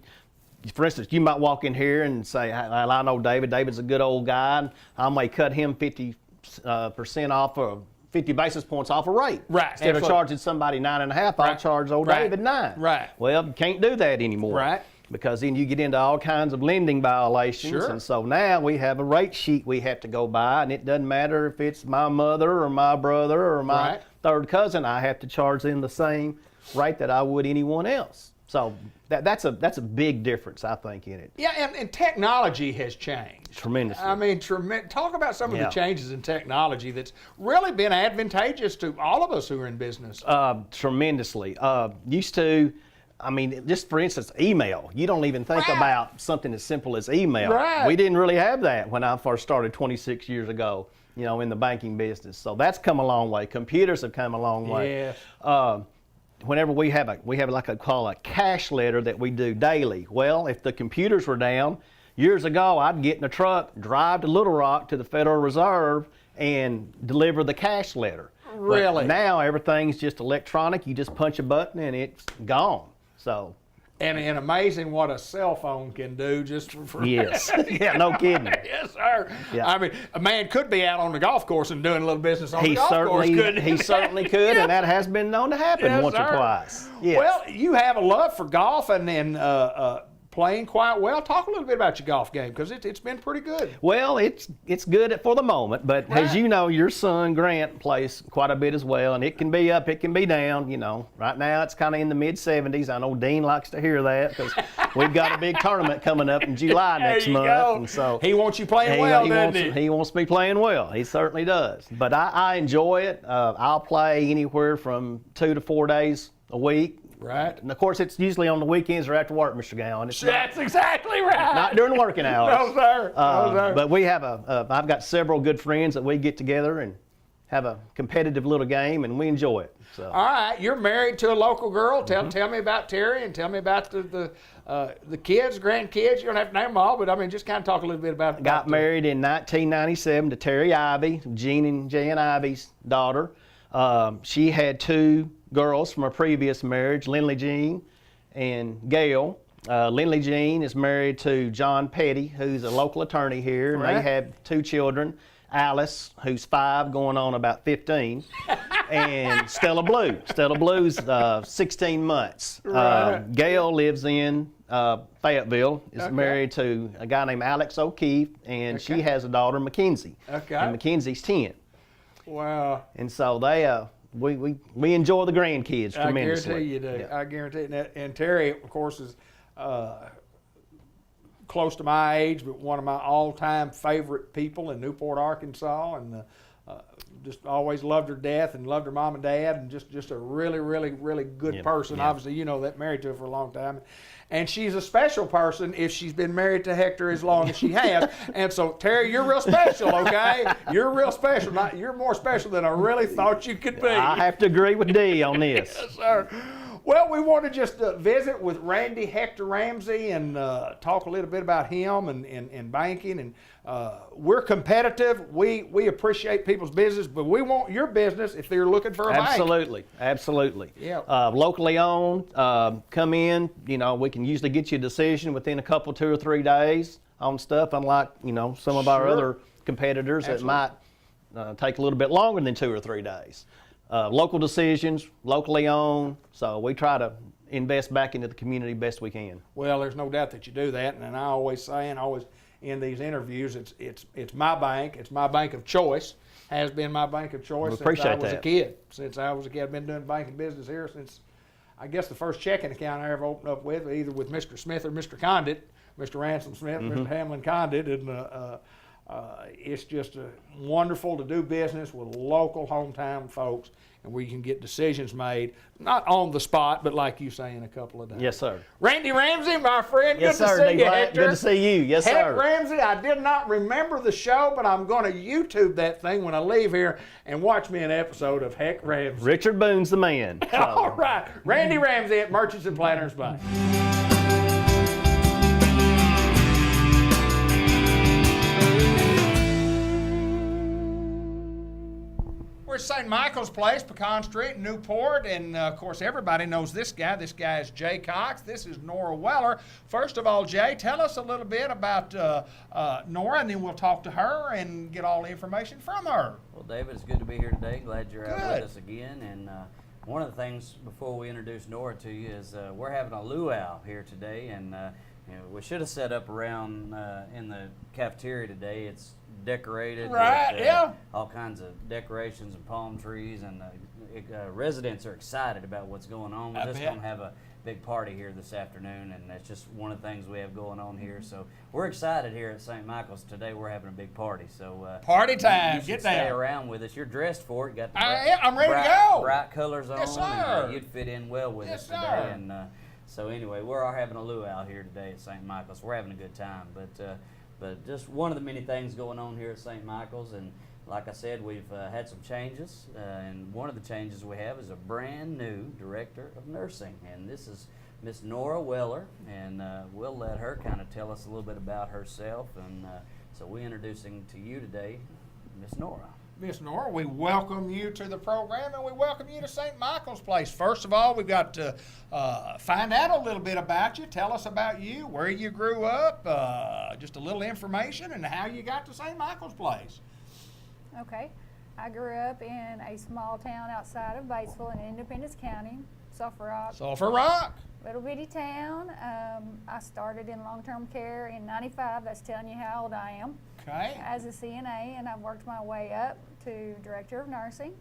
for instance, you might walk in here and say, I know David. David's a good old guy. I may cut him 50% off of 50 basis points off a rate. Right. Instead of charging somebody 9.5, I'll charge old David 9. Right. Well, you can't do that anymore. Right. Because then you get into all kinds of lending violations. Sure. And so now we have a rate sheet we have to go by, and it doesn't matter if it's my mother or my brother or my third cousin, I have to charge them the same rate that I would anyone else. So that's a big difference, I think, in it. Yeah, and technology has changed. Tremendously. I mean, talk about some of the changes in technology that's really been advantageous to all of us who are in business. Tremendously. Used to, just for instance, email. You don't even think about something as simple as email. Right. We didn't really have that when I first started 26 years ago, in the banking business. So that's come a long way. Computers have come a long way. Yes. Whenever we have like a cash letter that we do daily. Well, if the computers were down, years ago I'd get in a truck, drive to Little Rock to the Federal Reserve, and deliver the cash letter. Really? But now everything's just electronic. You just punch a button and it's gone. So. And amazing what a cell phone can do just for Yes. Yeah, no kidding. Yes, sir. Yeah. I mean, a man could be out on the golf course and doing a little business on the golf course, couldn't He certainly could, and that has been known to happen Yes, once sir. or twice. Yes. Well, you have a love for golf and playing quite well. Talk a little bit about your golf game, because it's been pretty good. Well, it's good for the moment, but Right. as you know, your son Grant plays quite a bit as well, and it can be up, it can be down. You know, right now it's kind of in the mid 70s. I know Dean likes to hear that because we've got a big tournament coming up in July next There you month, go. and so He wants you playing well, doesn't he? He wants me playing well. He certainly does. But I enjoy it. I'll play anywhere from 2 to 4 days a week. Right. And of course, it's usually on the weekends or after work, Mr. Gowan. It's That's exactly right. not during working hours. No, sir. No, sir. But we have I've got several good friends that we get together and have a competitive little game, and we enjoy it. So. All right, you're married to a local girl. Tell me about Terry, and tell me about the kids, grandkids. You don't have to name them all, but I mean, just kind of talk a little bit about. Got married in 1997 to Terry Ivy, Jean and Jan Ivy's daughter. She had 2 girls from a previous marriage, Lindley Jean and Gail. Lindley Jean is married to John Petty, who's a local attorney here, and Right. they have 2 children. Alice, who's 5, going on about 15, and Stella Blue. Stella Blue's 16 months. Right. Gail lives in Fayetteville, is Okay. married to a guy named Alex O'Keefe, and Okay. she has a daughter, Mackenzie. Okay. And Mackenzie's 10. Wow. And so they, we enjoy the grandkids tremendously. I guarantee you do. Yeah. I guarantee it. And Terry, of course, is close to my age, but one of my all-time favorite people in Newport, Arkansas, and just always loved her to death and loved her mom and dad, and just a really, really, really good Yeah, person. yeah. Obviously, you know that, married to her for a long time. And she's a special person if she's been married to Hector as long as she has. And so, Terry, you're real special, okay? You're real special. You're more special than I really thought you could be. I have to agree with Dee on this. Yes, sir. Well, we want to just visit with Randy Hector Ramsey and talk a little bit about him and banking. And we're competitive. We appreciate people's business, but we want your business if they're looking for a bank. Absolutely, absolutely. Yeah. Locally owned, come in, you know, we can usually get you a decision within a couple, 2 or 3 days on stuff, unlike, you know, some of our Sure. other competitors that might take a little bit longer than 2 or 3 days. Local decisions, locally owned, so we try to invest back into the community best we can. Well, there's no doubt that you do that, and I always say, and always in these interviews, it's my bank. It's my bank of choice. Has been my bank of choice since I appreciate was a that. kid. Since I was a kid, I've been doing banking business here since, I guess, the first checking account I ever opened up with, either with Mr. Smith or Mr. Condit, Mr. Ransom Smith, Mr. Hamlin Condit, and it's just wonderful to do business with local hometown folks, and where you can get decisions made, not on the spot, but like you say, in a couple of days. Yes, sir. Randy Ramsey, my friend, Yes, good sir. to see Dee you, Black. Hector. Good to see you. Yes, Heck, sir. Ramsey, I did not remember the show, but I'm going to YouTube that thing when I leave here and watch me an episode of Heck Ramsey. Richard Boone's the man. So. All right. Randy Ramsey at Merchants and Planners Bank. We're at St. Michael's Place, Pecan Street, in Newport, and of course everybody knows this guy. This guy is Jay Cox. This is Nora Weller. First of all, Jay, tell us a little bit about Nora, and then we'll talk to her and get all the information from her. Well, David, it's good to be here today. Glad you're out Good. with us again. And one of the things before we introduce Nora to you is we're having a luau here today, and you know, we should have set up around in the cafeteria today. It's decorated Right, with yeah. all kinds of decorations and palm trees, and residents are excited about what's going on. We're I just bet. going to have a big party here this afternoon, and that's just one of the things we have going on here. So we're excited here at St. Michael's today. We're having a big party. So Party you time. should Get stay down. around with us. You're dressed for it. Got the I'm ready to bright, go. bright colors on, Yes, and sir. you'd fit in well with Yes, us today. sir. And so anyway, we're all having a luau here today at St. Michael's. We're having a good time, but just one of the many things going on here at St. Michael's. And like I said, we've had some changes, and one of the changes we have is a brand new director of nursing, and this is Miss Nora Weller, and we'll let her kind of tell us a little bit about herself. And so we're introducing to you today Miss Nora. Miss Nora, we welcome you to the program and we welcome you to St. Michael's Place. First of all, we've got to find out a little bit about you. Tell us about you, where you grew up, just a little information, and how you got to St. Michael's Place. Okay. I grew up in a small town outside of Batesville in Independence County, Sulphur Rock. Sulphur Rock. Little bitty town. I started in long-term care in '95. That's telling you how old I am. Okay. As a CNA, and I've worked my way up to Director of Nursing.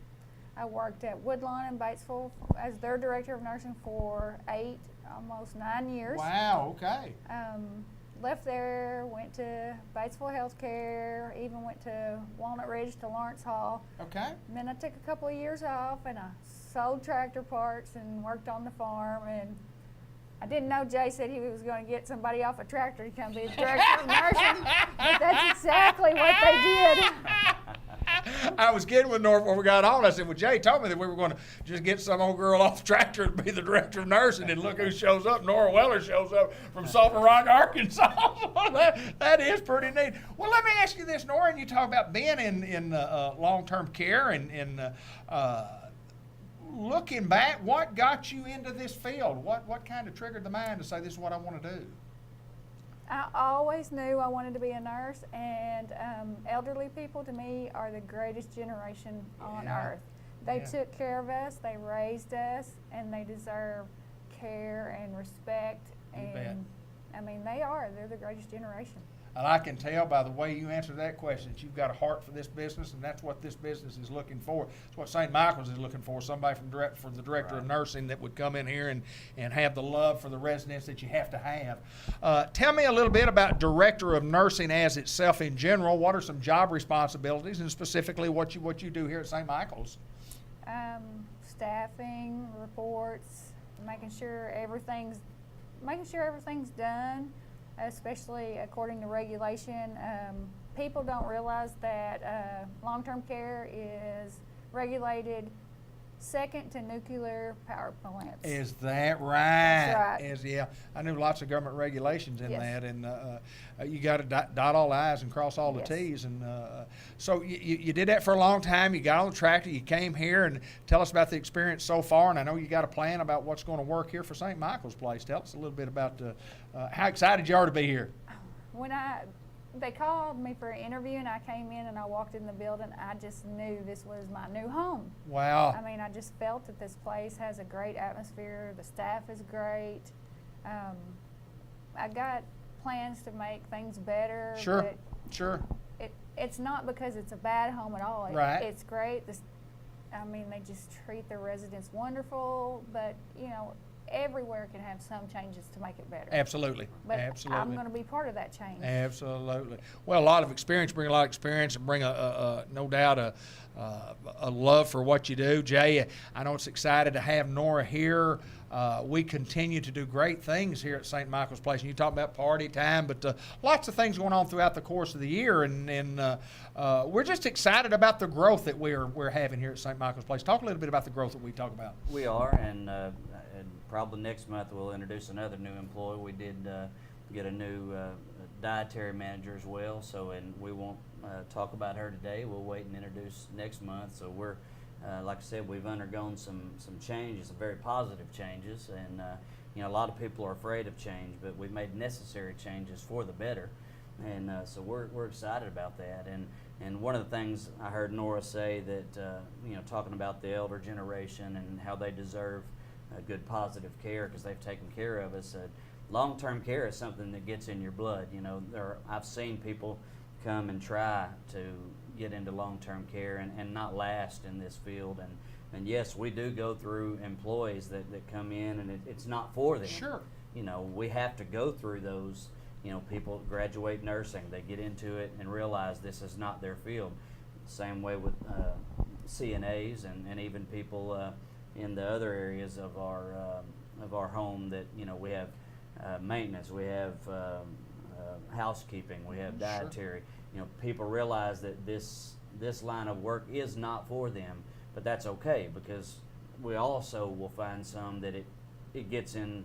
I worked at Woodlawn in Batesville as their Director of Nursing for 8, almost 9 years. Wow, okay. Left there, went to Batesville Healthcare, even went to Walnut Ridge to Lawrence Hall. Okay. And then I took a couple of years off and I sold tractor parts and worked on the farm. And I didn't know Jay said he was going to get somebody off a tractor to come be the Director of Nursing, but that's exactly what they did. I was kidding with Nora before we got on. I said, well, Jay told me that we were going to just get some old girl off the tractor to be the Director of Nursing, and look who shows up. Nora Weller shows up from Sulphur Rock, Arkansas. that is pretty neat. Well, let me ask you this, Nora, and you talk about being in long-term care and looking back, what got you into this field? What kind of triggered the mind to say this is what I want to do? I always knew I wanted to be a nurse, and elderly people to me are the greatest generation on earth. They took care of us, they raised us, and they deserve care and respect. And I mean, they're the greatest generation. And I can tell by the way you answer that question that you've got a heart for this business, and that's what this business is looking for. It's what St. Michael's is looking for, somebody for the Director of Nursing that would come in here and have the love for the residents that you have to have. Tell me a little bit about Director of Nursing as itself in general. What are some job responsibilities, and specifically what you do here at St. Michael's? Staffing, reports, making sure everything's done, especially according to regulation. People don't realize that long-term care is regulated second to nuclear power plants. Is that right? That's right. Yeah. I knew lots of government regulations in Yes. that, and you got to dot all the I's and cross all the Yes. T's. And so you did that for a long time. You got on the tractor. You came here, and tell us about the experience so far. And I know you got a plan about what's going to work here for St. Michael's Place. Tell us a little bit about how excited you are to be here. When they called me for an interview and I came in and I walked in the building, I just knew this was my new home. Wow. I mean, I just felt that this place has a great atmosphere. The staff is great. I got plans to make things better. Sure. But Sure. it's not because it's a bad home at all. Right. It's great. I mean, they just treat their residents wonderful, but, you know, everywhere can have some changes to make it better. Absolutely. But Absolutely. I'm going to be part of that change. Absolutely. Well, a lot of experience, bring a lot of experience, and bring no doubt a love for what you do. Jay, I know it's excited to have Nora here. We continue to do great things here at St. Michael's Place. And you talk about party time, but lots of things going on throughout the course of the year, and we're just excited about the growth that we're having here at St. Michael's Place. Talk a little bit about the growth that we talk about. We are, and probably next month we'll introduce another new employee. We did get a new dietary manager as well, and we won't talk about her today. We'll wait and introduce next month. So we're, like I said, we've undergone some changes, some very positive changes, and you know, a lot of people are afraid of change, but we've made necessary changes for the better, and so we're excited about that. And one of the things I heard Nora say that you know, talking about the elder generation and how they deserve good positive care because they've taken care of us. Long-term care is something that gets in your blood. You know, I've seen people come and try to get into long-term care and not last in this field. And yes, we do go through employees that come in, and it's not for them. Sure. You know, we have to go through those. You know, people graduate nursing, they get into it and realize this is not their field. Same way with CNAs and even people in the other areas of our home that, you know, we have maintenance, we have housekeeping, we have dietary. You know, people realize that this line of work is not for them, but that's okay because we also will find some that it gets in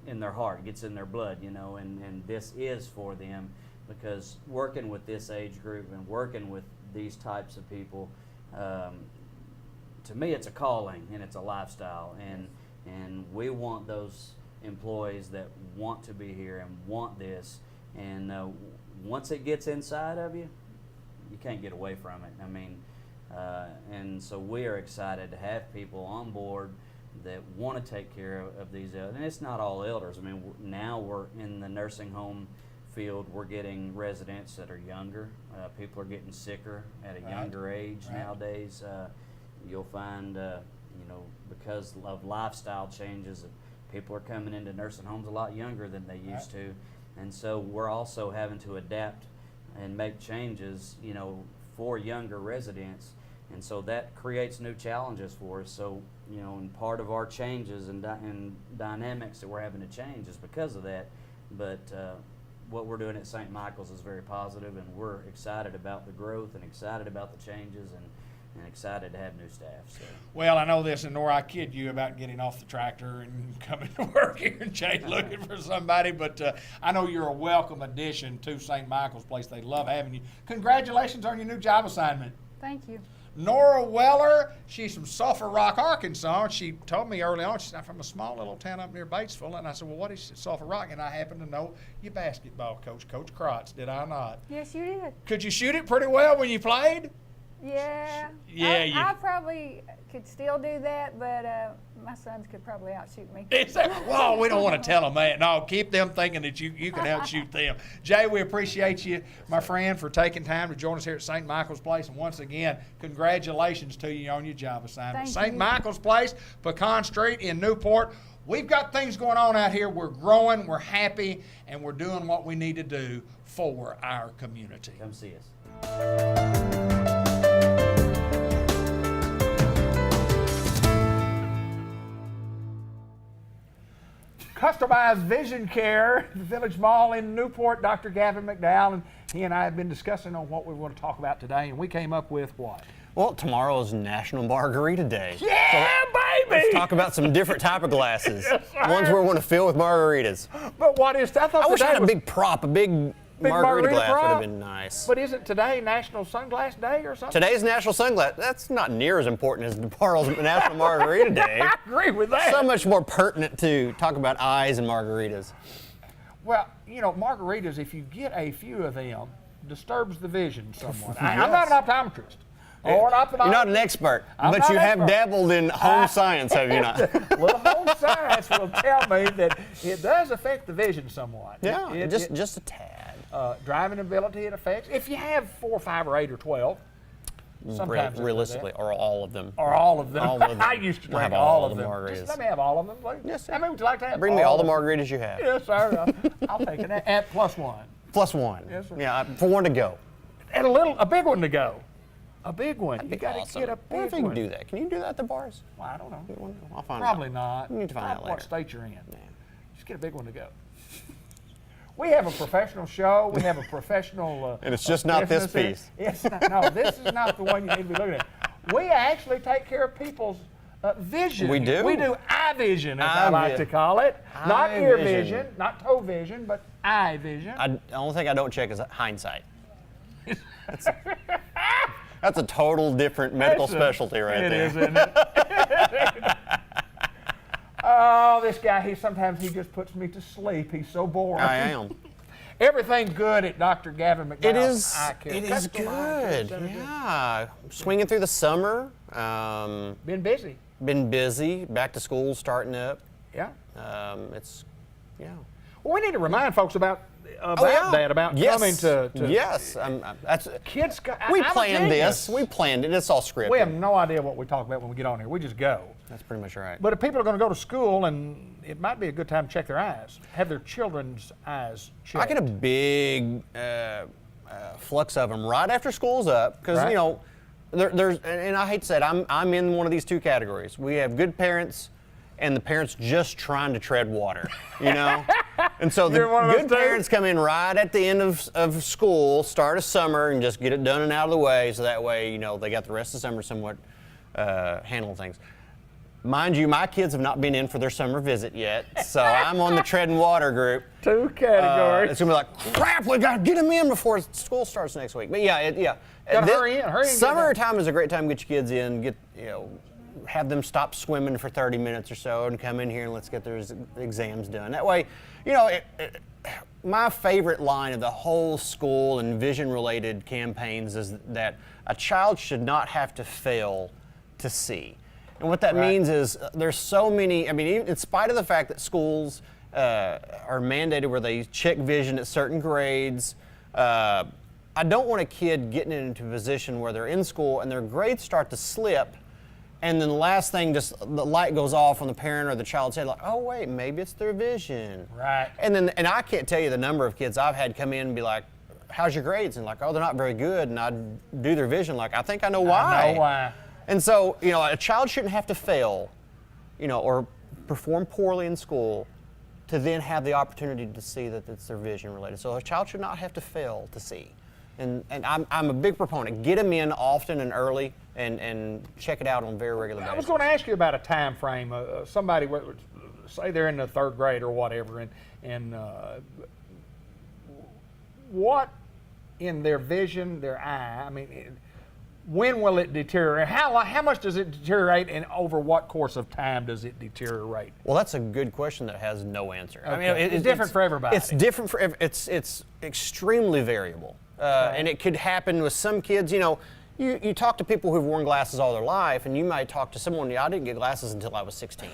their heart, gets in their blood, you know, and this is for them because working with this age group and working with these types of people, to me, it's a calling and it's a lifestyle, and we want those employees that want to be here and want this, and once it gets inside of you, you can't get away from it. I mean, and so we are excited to have people on board that want to take care of these elders. And it's not all elders. I mean, now we're in the nursing home field. We're getting residents that are younger. People are getting sicker at a younger age nowadays. You'll find, because of lifestyle changes, people are coming into nursing homes a lot younger than they used to. And so we're also having to adapt and make changes, for younger residents. And so that creates new challenges for us. So, and part of our changes and dynamics that we're having to change is because of that. But what we're doing at St. Michael's is very positive, and we're excited about the growth and excited about the changes and excited to have new staff. So. Well, I know this, and Nora, I kid you about getting off the tractor and coming to work here in Jay looking for somebody, but I know you're a welcome addition to St. Michael's Place. They love having you. Congratulations on your new job assignment. Thank you. Nora Weller, she's from Sulphur Rock, Arkansas. She told me early on, she's from a small little town up near Batesville, and I said, well, what is Sulphur Rock? And I happen to know your basketball coach, Coach Krotz, did I not? Yes, you did. Could you shoot it pretty well when you played? Yeah. Yeah, I probably could still do that, but my sons could probably outshoot me. Well, we don't want to tell them that. No, keep them thinking that you can outshoot them. Jay, we appreciate you, my friend, for taking time to join us here at St. Michael's Place. And once again, congratulations to you on your job assignment. Thank St. you. Michael's Place, Pecan Street in Newport. We've got things going on out here. We're growing, we're happy, and we're doing what we need to do for our community. Come see us. Customized vision care, the Village Mall in Newport. Dr. Gavin McDowell and he and I have been discussing on what we want to talk about today, and we came up with what? Well, tomorrow is National Margarita Day. Yeah, baby! Let's talk about some different type of glasses. Yes, sir. Ones we want to fill with margaritas. But what is that? I wish I had a big prop, a big margarita glass prop? would have been nice. But isn't today National Sunglass Day or something? Today's National Sunglass, that's not near as important as tomorrow's National Margarita Day. I agree with that. So much more pertinent to talk about eyes and margaritas. Well, margaritas, if you get a few of them, disturbs the vision somewhat. I'm not an optometrist. Or an ophthalmologist. You're not an expert, I'm but not you an have expert. dabbled in home science, have you not? Well, home science will tell me that it does affect the vision somewhat. Yeah, just a tad. Driving ability it affects. If you have 4, 5, or 8, or 12, sometimes Realistically, or all of them. or all of them. All of them. I used to We'll drink have all all of the them. margaritas. Just let me have all of them, please. Yes, sir. How many would you like to have? Bring me all the margaritas you have. Yes, sir. I'll take it at +1. +1. Yes, sir. Yeah, for one to go. And a big one to go. A big one. You got to Awesome. get a I wonder big if you one. can do that. Can you do that at the bars? Well, I don't know. I'll find Probably out. not. You need to find out What later. state you're in. Yeah. Just get a big one to go. We have a professional show. We have a professional. And it's just not this business here. piece. It's not, no, this is not the one you need to be looking at. We actually take care of people's vision. We do. We do eye vision, as I Eye like vi- to call it. Not Eye ear vision. vision, not toe vision, but eye vision. The only thing I don't check is hindsight. That's a total different medical specialty right It there. is, isn't it? Oh, this guy, sometimes he just puts me to sleep. He's so boring. I am. Everything good at Dr. Gavin McDowell's It is. Eye Care. It is Custom eye care good. center. Yeah, swinging through the summer. Been busy. Been busy. Back to school starting up. Yeah. It's yeah. Well, we need to remind folks about yeah. that, about Yes. coming to Yes, that's. kids. We I'm a planned genius. this. We planned it. It's all scripted. We have no idea what we talk about when we get on here. We just go. That's pretty much right. But if people are going to go to school, and it might be a good time to check their eyes, have their children's eyes checked. I get a big flux of them right after school's up because Right. you know there's and I hate to say it, I'm in one of these two categories. We have good parents and the parents just trying to tread water, you know. And so the You're one of those good too? parents come in right at the end of school, start of summer, and just get it done and out of the way, so that way you know they got the rest of the summer somewhat handling things. Mind you, my kids have not been in for their summer visit yet, so I'm on the tread and water group. 2 categories. It's gonna be like, crap, we gotta get them in before school starts next week. But yeah. Gotta hurry in. Summertime is a great time to get your kids in, have them stop swimming for 30 minutes or so and come in here and let's get their exams done. That way, my favorite line of the whole school and vision-related campaigns is that a child should not have to fail to see. And what that means is there's so many, even in spite of the fact that schools are mandated where they check vision at certain grades, I don't want a kid getting into a position where they're in school and their grades start to slip, and then the last thing, just the light goes off on the parent or the child's head, like, oh wait, maybe it's their vision. Right. And I can't tell you the number of kids I've had come in and be like, how's your grades? And like, oh, they're not very good. And I do their vision like, I think I know why. I know why. And so, a child shouldn't have to fail, or perform poorly in school to then have the opportunity to see that it's their vision related. So a child should not have to fail to see. And I'm a big proponent. Get them in often and early and check it out on a very regular basis. I was going to ask you about a time frame. Somebody, say they're in the 3rd grade or whatever, and what in their vision, their eye, when will it deteriorate? How much does it deteriorate, and over what course of time does it deteriorate? Well, that's a good question that has no answer. Okay. It's different for everybody. It's different for it's extremely variable, and it could happen with some kids. You talk to people who've worn glasses all their life, and you might talk to someone. I didn't get glasses until I was 16.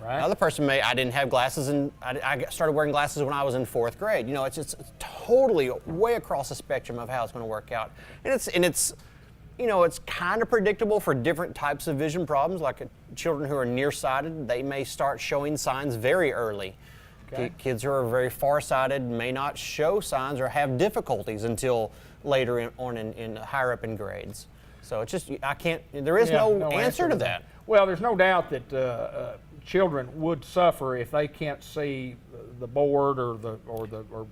Right. Another person I didn't have glasses, and I started wearing glasses when I was in 4th grade. It's totally way across the spectrum of how it's going to work out, and it's kind of predictable for different types of vision problems. Like children who are nearsighted, they may start showing signs very early. Okay. Kids who are very farsighted may not show signs or have difficulties until later on in higher up in grades. So it's just there is no answer to that. Well, there's no doubt that children would suffer if they can't see the board or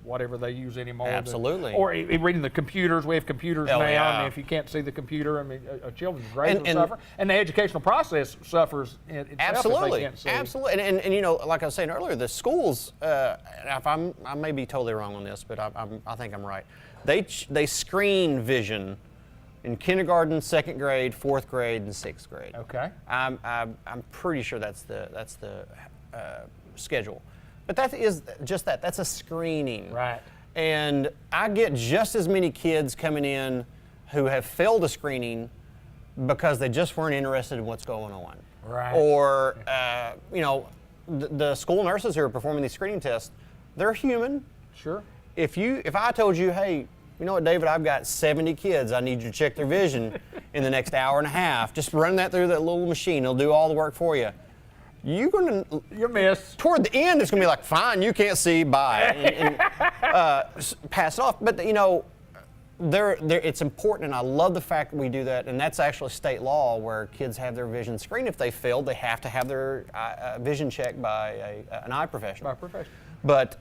whatever they use anymore. Absolutely. Or reading the computers. We have computers now, and if you can't see the computer, a children's grades will suffer, and the educational process suffers itself. Absolutely. If they can't see. Absolutely. And like I was saying earlier, the schools. I may be totally wrong on this, but I think I'm right. They screen vision in kindergarten, 2nd grade, 4th grade, and 6th grade. Okay. I'm pretty sure that's the schedule, but that is just that. That's a screening. Right. And I get just as many kids coming in who have failed a screening because they just weren't interested in what's going on. Right. Or the school nurses who are performing these screening tests, they're human. Sure. If I told you, hey, you know what, David, I've got 70 kids. I need you to check their vision in the next hour and a half. Just run that through that little machine. It'll do all the work for you. You miss. Toward the end, it's going to be like, fine, you can't see, bye, and pass it off. But it's important, and I love the fact that we do that. And that's actually state law, where kids have their vision screened. If they failed, they have to have their vision checked by an eye professional. By a professional. But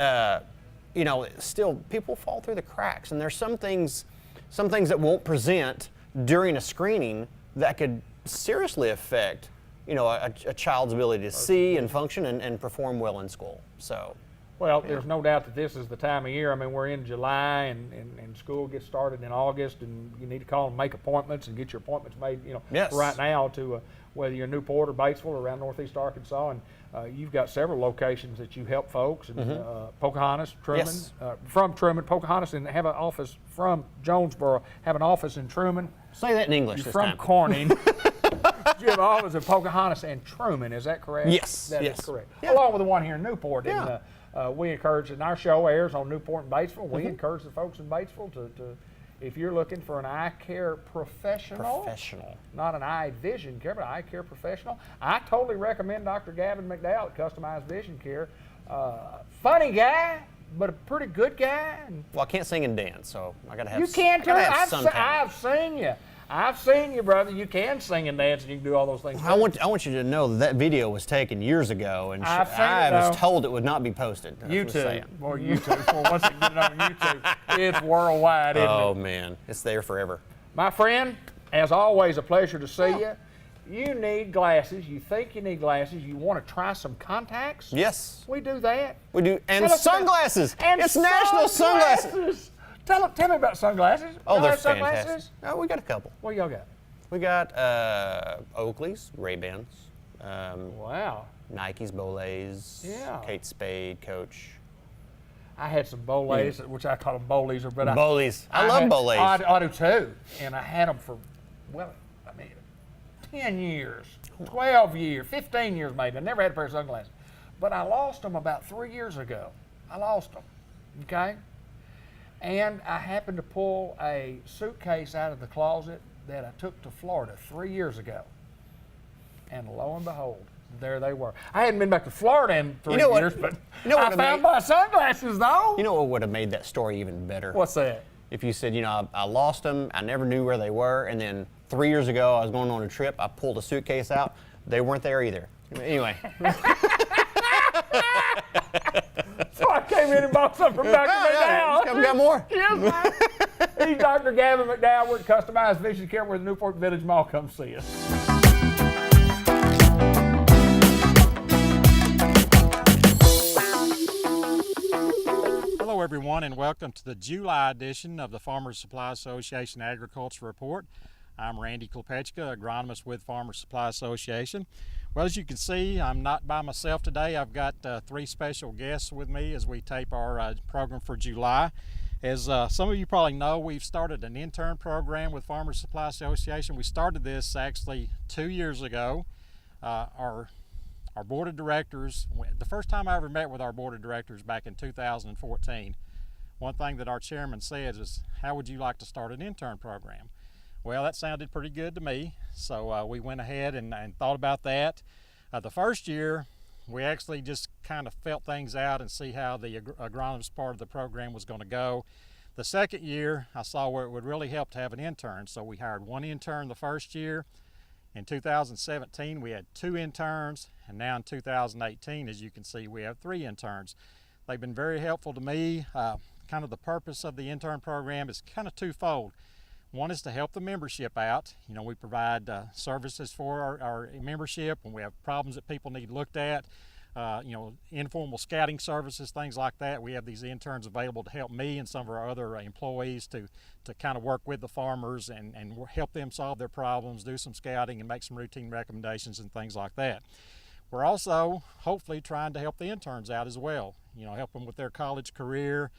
still people fall through the cracks, and there's some things that won't present during a screening that could seriously affect, a child's ability to see and function and perform well in school. So. Well, there's no doubt that this is the time of year. We're in July, and school gets started in August, and you need to call and make appointments and get your appointments made, Yes. right now to whether you're in Newport or Batesville or around Northeast Arkansas. And you've got several locations that you help folks, and Pocahontas, Truman, Yes. From Truman, Pocahontas, and have an office from Jonesboro, have an office in Truman. Say that in English You're this from time. Corning. You have an office in Pocahontas and Truman, is that correct? Yes. That Yes. is correct. Yeah. Along with the one here in Newport. Yeah. And, we encourage, and our show airs on Newport and Batesville. We encourage the folks in Batesville to if you're looking for an eye care professional, not an eye vision care, but eye care professional, I totally recommend Dr. Gavin McDowell at Customized Vision Care. Funny guy, but a pretty good guy. Well, I can't sing and dance, so I got to have. You can too. some talent. I've seen you. I've seen you, brother. You can sing and dance, and you can do all those things. I want you to know that video was taken years ago, and I've seen I it, was though. told it would not be posted. That's what I'm YouTube, saying. or YouTube. Well, once you get it on YouTube, it's worldwide, isn't it? Oh man, it's there forever. My friend, as always, a pleasure to see you. you need glasses. You think you need glasses. You want to try some contacts? Yes. We do that. We do. And Tell us about- sunglasses. And it's National Sunglasses. Tell me about sunglasses. Oh, Y'all they're have sunglasses? fantastic. Oh, we got a couple. What y'all got? We got Oakley's, Ray-Bans, Wow. Nike's, Bolays, Yeah. Kate Spade, Coach. I had some Bolays, which I call them Bolies, but Bolays. I love Bolays. I do too, and I had them for 10 years, 12 years, 15 years maybe. I never had a pair of sunglasses, but I lost them about 3 years ago. I lost them, okay? And I happened to pull a suitcase out of the closet that I took to Florida 3 years ago, and lo and behold, there they were. I hadn't been back to Florida in 3 years, but I found my sunglasses though. You know what would have made that story even better? What's that? If you said, I lost them, I never knew where they were, and then 3 years ago I was going on a trip, I pulled a suitcase out, they weren't there either. Anyway. So I came in and bought some from Dr. McDowell. Come got more. Yes, sir. He's Dr. Gavin McDowell. We're at Customized Vision Care. We're at the Newport Village Mall. Come see us. Hello, everyone, and welcome to the July edition of the Farmers Supply Association Agriculture Report. I'm Randy Klepechka, agronomist with Farmers Supply Association. Well, as you can see, I'm not by myself today. I've got three special guests with me as we tape our program for July. As some of you probably know, we've started an intern program with Farmers Supply Association. We started this actually 2 years ago. Our board of directors, the first time I ever met with our board of directors back in 2014, one thing that our chairman said is, how would you like to start an intern program? Well, that sounded pretty good to me, so we went ahead and thought about that. The first year, we actually just kind of felt things out and see how the agronomist part of the program was going to go. The second year, I saw where it would really help to have an intern, so we hired one intern the first year. In 2017, we had 2 interns, and now in 2018, as you can see, we have 3 interns. They've been very helpful to me. Kind of the purpose of the intern program is kind of twofold. One is to help the membership out. We provide services for our membership when we have problems that people need looked at. Informal scouting services, things like that. We have these interns available to help me and some of our other employees to kind of work with the farmers and help them solve their problems, do some scouting and make some routine recommendations and things like that. We're also hopefully trying to help the interns out as well, help them with their college career.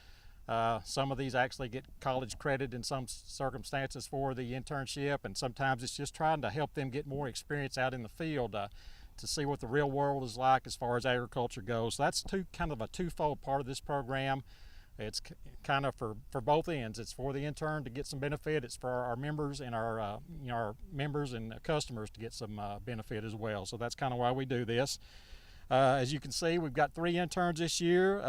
Some of these actually get college credit in some circumstances for the internship, and sometimes it's just trying to help them get more experience out in the field to see what the real world is like as far as agriculture goes. So that's kind of a twofold part of this program. It's kind of for both ends. It's for the intern to get some benefit. It's for our members and our members and customers to get some benefit as well. So that's kind of why we do this. As you can see, we've got 3 interns this year.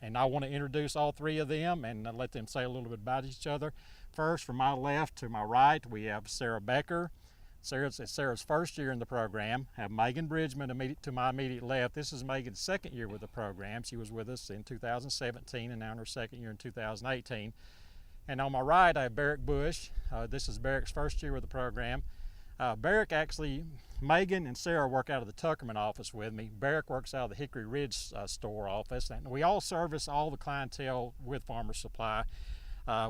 And I want to introduce all 3 of them and let them say a little bit about each other. First, from my left to my right, we have Sarah Becker. Sarah's first year in the program. I have Megan Bridgman to my immediate left. This is Megan's second year with the program. She was with us in 2017 and now in her second year in 2018. And on my right, I have Barrick Bush. This is Barrick's first year with the program. Barrick Megan and Sarah work out of the Tuckerman office with me. Barrick works out of the Hickory Ridge store office, and we all service all the clientele with Farmers Supply.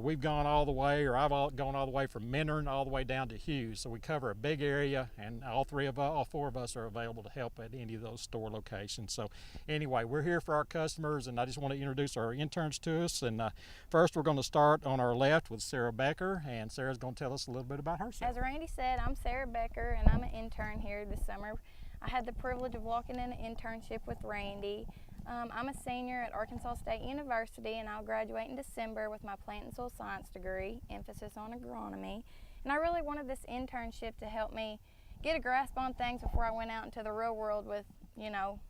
We've gone all the way, or I've gone all the way from Mendon all the way down to Hughes, so we cover a big area, and all 4 of us are available to help at any of those store locations. So anyway, we're here for our customers, and I just want to introduce our interns to us. And first, we're going to start on our left with Sarah Becker, and Sarah's going to tell us a little bit about herself. As Randy said, I'm Sarah Becker, and I'm an intern here this summer. I had the privilege of walking in an internship with Randy. I'm a senior at Arkansas State University, and I'll graduate in December with my plant and soil science degree, emphasis on agronomy. And I really wanted this internship to help me get a grasp on things before I went out into the real world with, no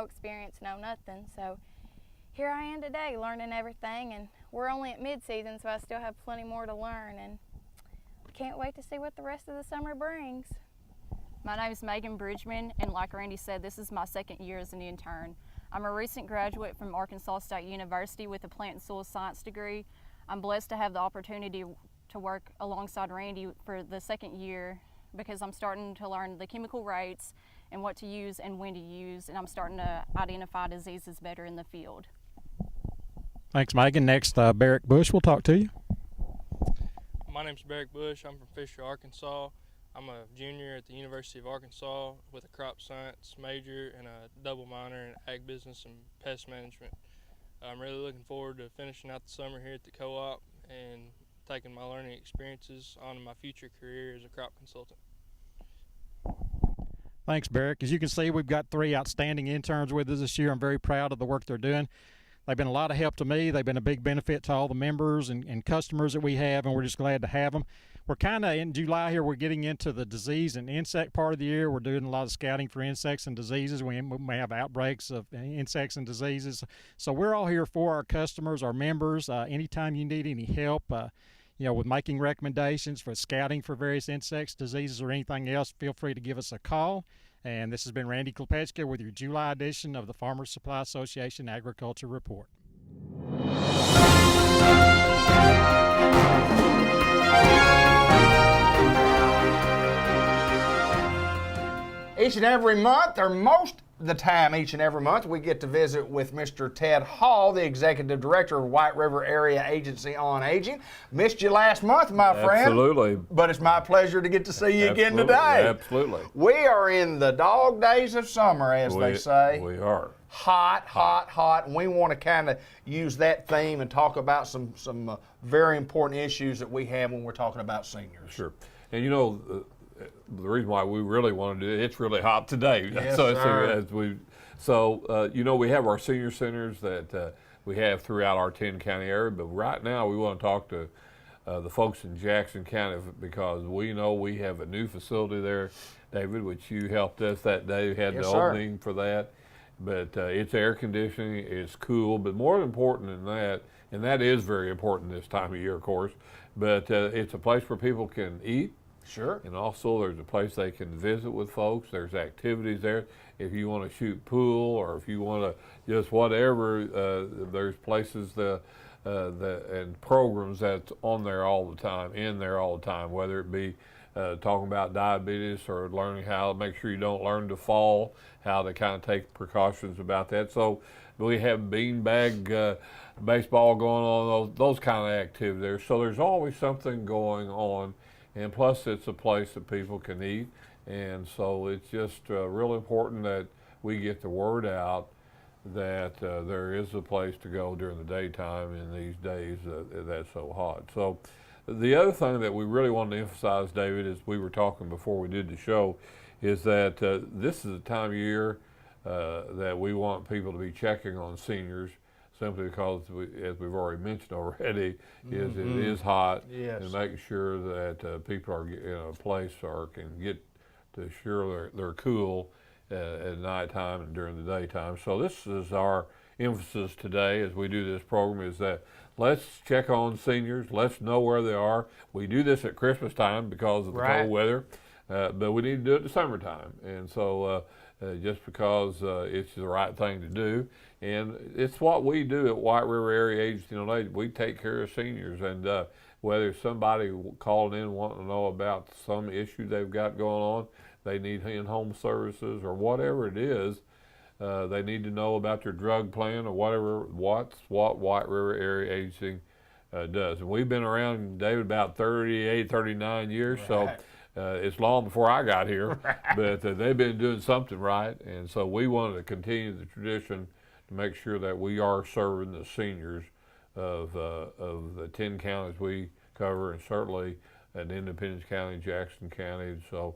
experience, no nothing. So here I am today learning everything, and we're only at mid-season, so I still have plenty more to learn, and I can't wait to see what the rest of the summer brings. My name is Megan Bridgman, and like Randy said, this is my second year as an intern. I'm a recent graduate from Arkansas State University with a plant and soil science degree. I'm blessed to have the opportunity to work alongside Randy for the second year because I'm starting to learn the chemical rates and what to use and when to use, and I'm starting to identify diseases better in the field. Thanks, Megan. Next, Barrick Bush will talk to you. My name's Barrick Bush. I'm from Fisher, Arkansas. I'm a junior at the University of Arkansas with a crop science major and a double minor in ag business and pest management. I'm really looking forward to finishing out the summer here at the co-op and taking my learning experiences on to my future career as a crop consultant. Thanks, Barrick. As you can see, we've got 3 outstanding interns with us this year. I'm very proud of the work they're doing. They've been a lot of help to me. They've been a big benefit to all the members and customers that we have, and we're just glad to have them. We're kind of in July here, we're getting into the disease and insect part of the year. We're doing a lot of scouting for insects and diseases. We may have outbreaks of insects and diseases. So we're all here for our customers, our members. Anytime you need any help, with making recommendations for scouting for various insects, diseases, or anything else, feel free to give us a call. And this has been Randy Klepechka with your July edition of the Farmers Supply Association Agriculture Report. Each and every month, or most of the time each and every month, we get to visit with Mr. Ted Hall, the Executive Director of White River Area Agency on Aging. Missed you last month, my friend. Absolutely. But it's my pleasure to get to see you again Absolutely. today. Absolutely. We are in the dog days of summer, as they say. We are. Hot, hot, hot, and we want to kind of use that theme and talk about some very important issues that we have when we're talking about seniors. Sure. And the reason why we really want to do it's really hot today. Yes, so sir. We have our senior centers that we have throughout our 10-county area, but right now we want to talk to the folks in Jackson County because we know we have a new facility there, David, which you helped us that day. We had Yes, the sir. opening for that. But it's air conditioning, it's cool, but more important than that, and that is very important this time of year, of course, but it's a place where people can eat. Sure. And also there's a place they can visit with folks. There's activities there. If you want to shoot pool or if you want to just whatever, there's places and programs that's on there all the time, whether it be talking about diabetes or learning how to make sure you don't learn to fall, how to kind of take precautions about that. So we have beanbag baseball going on, those kind of activities there. So there's always something going on. And plus, it's a place that people can eat, and so it's just real important that we get the word out that there is a place to go during the daytime in these days that's so hot. So the other thing that we really wanted to emphasize, David, as we were talking before we did the show, is that this is a time of year that we want people to be checking on seniors, simply because, as we've already mentioned already, it is hot, Yes. and making sure that people are in a place or can get to sure they're cool at nighttime and during the daytime. So this is our emphasis today as we do this program, is that let's check on seniors, let's know where they are. We do this at Christmas time because of the Right. cold weather, but we need to do it in the summertime. And so just because it's the right thing to do. And it's what we do at White River Area Agency on Aging. We take care of seniors, and whether somebody calling in wanting to know about some issue they've got going on, they need in-home services or whatever it is, they need to know about their drug plan or whatever, what White River Area Agency does. And we've been around, David, about 38, 39 years, Right. so it's long before I got here, but they've been doing something right, and so we wanted to continue the tradition to make sure that we are serving the seniors of the 10 counties we cover, and certainly in Independence County, Jackson County. So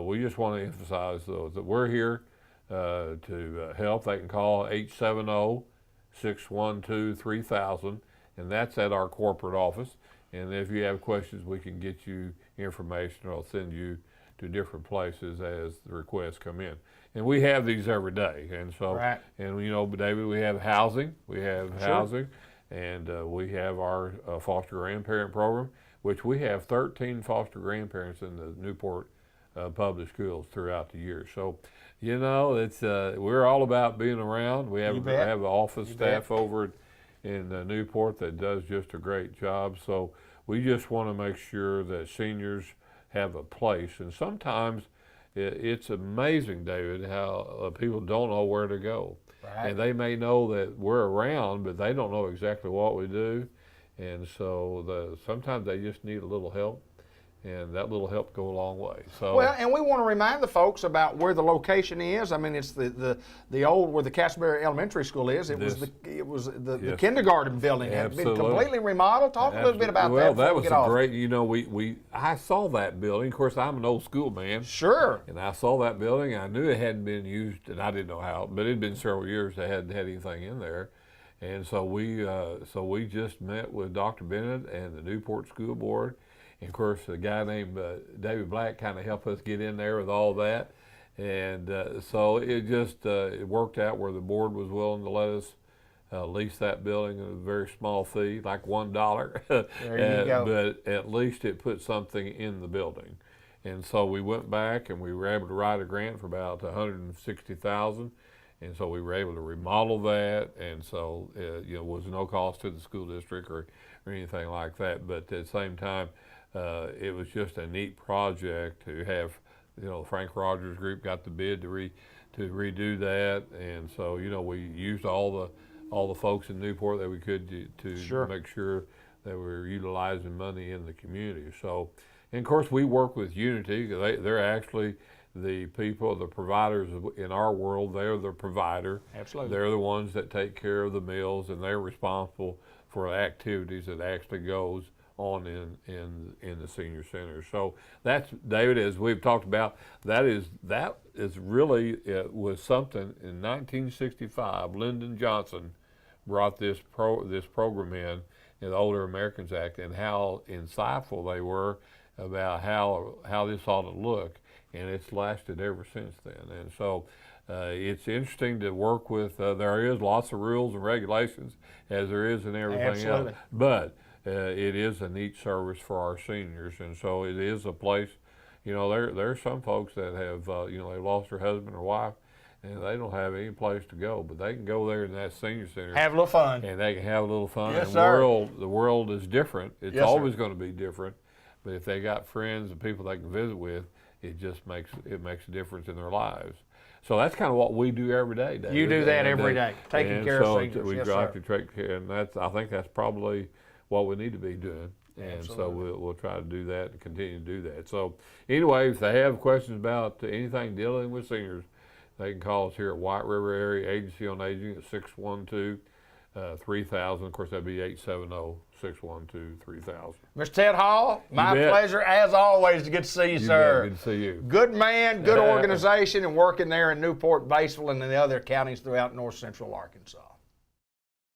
we just want to emphasize, though, that we're here to help. They can call 870-612-3000, and that's at our corporate office. And if you have questions, we can get you information, or I'll send you to different places as the requests come in. And we have these every day. And so, Right. and David, we have housing. We have Sure. housing, and we have our foster grandparent program, which we have 13 foster grandparents in the Newport public schools throughout the year. So, it's we're all about being around. We have You bet. an office You staff bet. over in Newport that does just a great job. So we just want to make sure that seniors have a place. And sometimes it's amazing, David, how people don't know where to go. Right. And they may know that we're around, but they don't know exactly what we do. And so sometimes they just need a little help. And that little help go a long way. So well, and we want to remind the folks about where the location is. I mean, it's the old where the Castleberry Elementary School is. It was the kindergarten building. It had been completely remodeled. Talk a little bit about that. Well, that was a great. You know, I saw that building. Of course, I'm an old school man. Sure. And I saw that building. I knew it hadn't been used, and I didn't know how, but it had been several years they hadn't had anything in there. And so we just met with Dr. Bennett and the Newport School Board. And of course, a guy named David Black kind of helped us get in there with all that. And so it just it worked out where the board was willing to let us lease that building at a very small fee, like $1. There you go. But at least it put something in the building. And so we went back and we were able to write a grant for about $160,000. And so we were able to remodel that. And so it was no cost to the school district or anything like that. But at the same time, it was just a neat project to have. Frank Rogers Group got the bid to redo that, and so we used all the folks in Newport that we could to make sure that we were utilizing money in the community. So, and of course, we work with Unity. They're actually the people, the providers in our world. They're the provider. Absolutely. They're the ones that take care of the meals, and they're responsible for activities that actually goes on in the senior center. So that's, David, as we've talked about, that is really was something in 1965. Lyndon Johnson brought this program in the Older Americans Act, and how insightful they were about how this ought to look, and it's lasted ever since then. And so it's interesting to work with. There is lots of rules and regulations, as there is in everything else, but it is a neat service for our seniors, and so it is a place. There's some folks that have they've lost their husband or wife, and they don't have any place to go, but they can go there in that senior center, have a little fun, and they can have a little fun. Yes, and sir. The world is different. It's Yes, always sir. going to be different, but if they got friends and people they can visit with, it just makes a difference in their lives. So that's kind of what we do every day, David. You do that every day, taking care of seniors. We Yes, try sir. to take care, and I think that's probably what we need to be doing. And Absolutely. so we'll try to do that and continue to do that. So anyway, if they have questions about anything dealing with seniors, they can call us here at White River Area Agency on Aging at 612-3000. Of course, that'd be 870-612-3000. Mr. Ted Hall, my pleasure as always to get to see you, sir. Good to see you. Good man, good organization, and working there in Newport, Batesville, and in the other counties throughout north central Arkansas.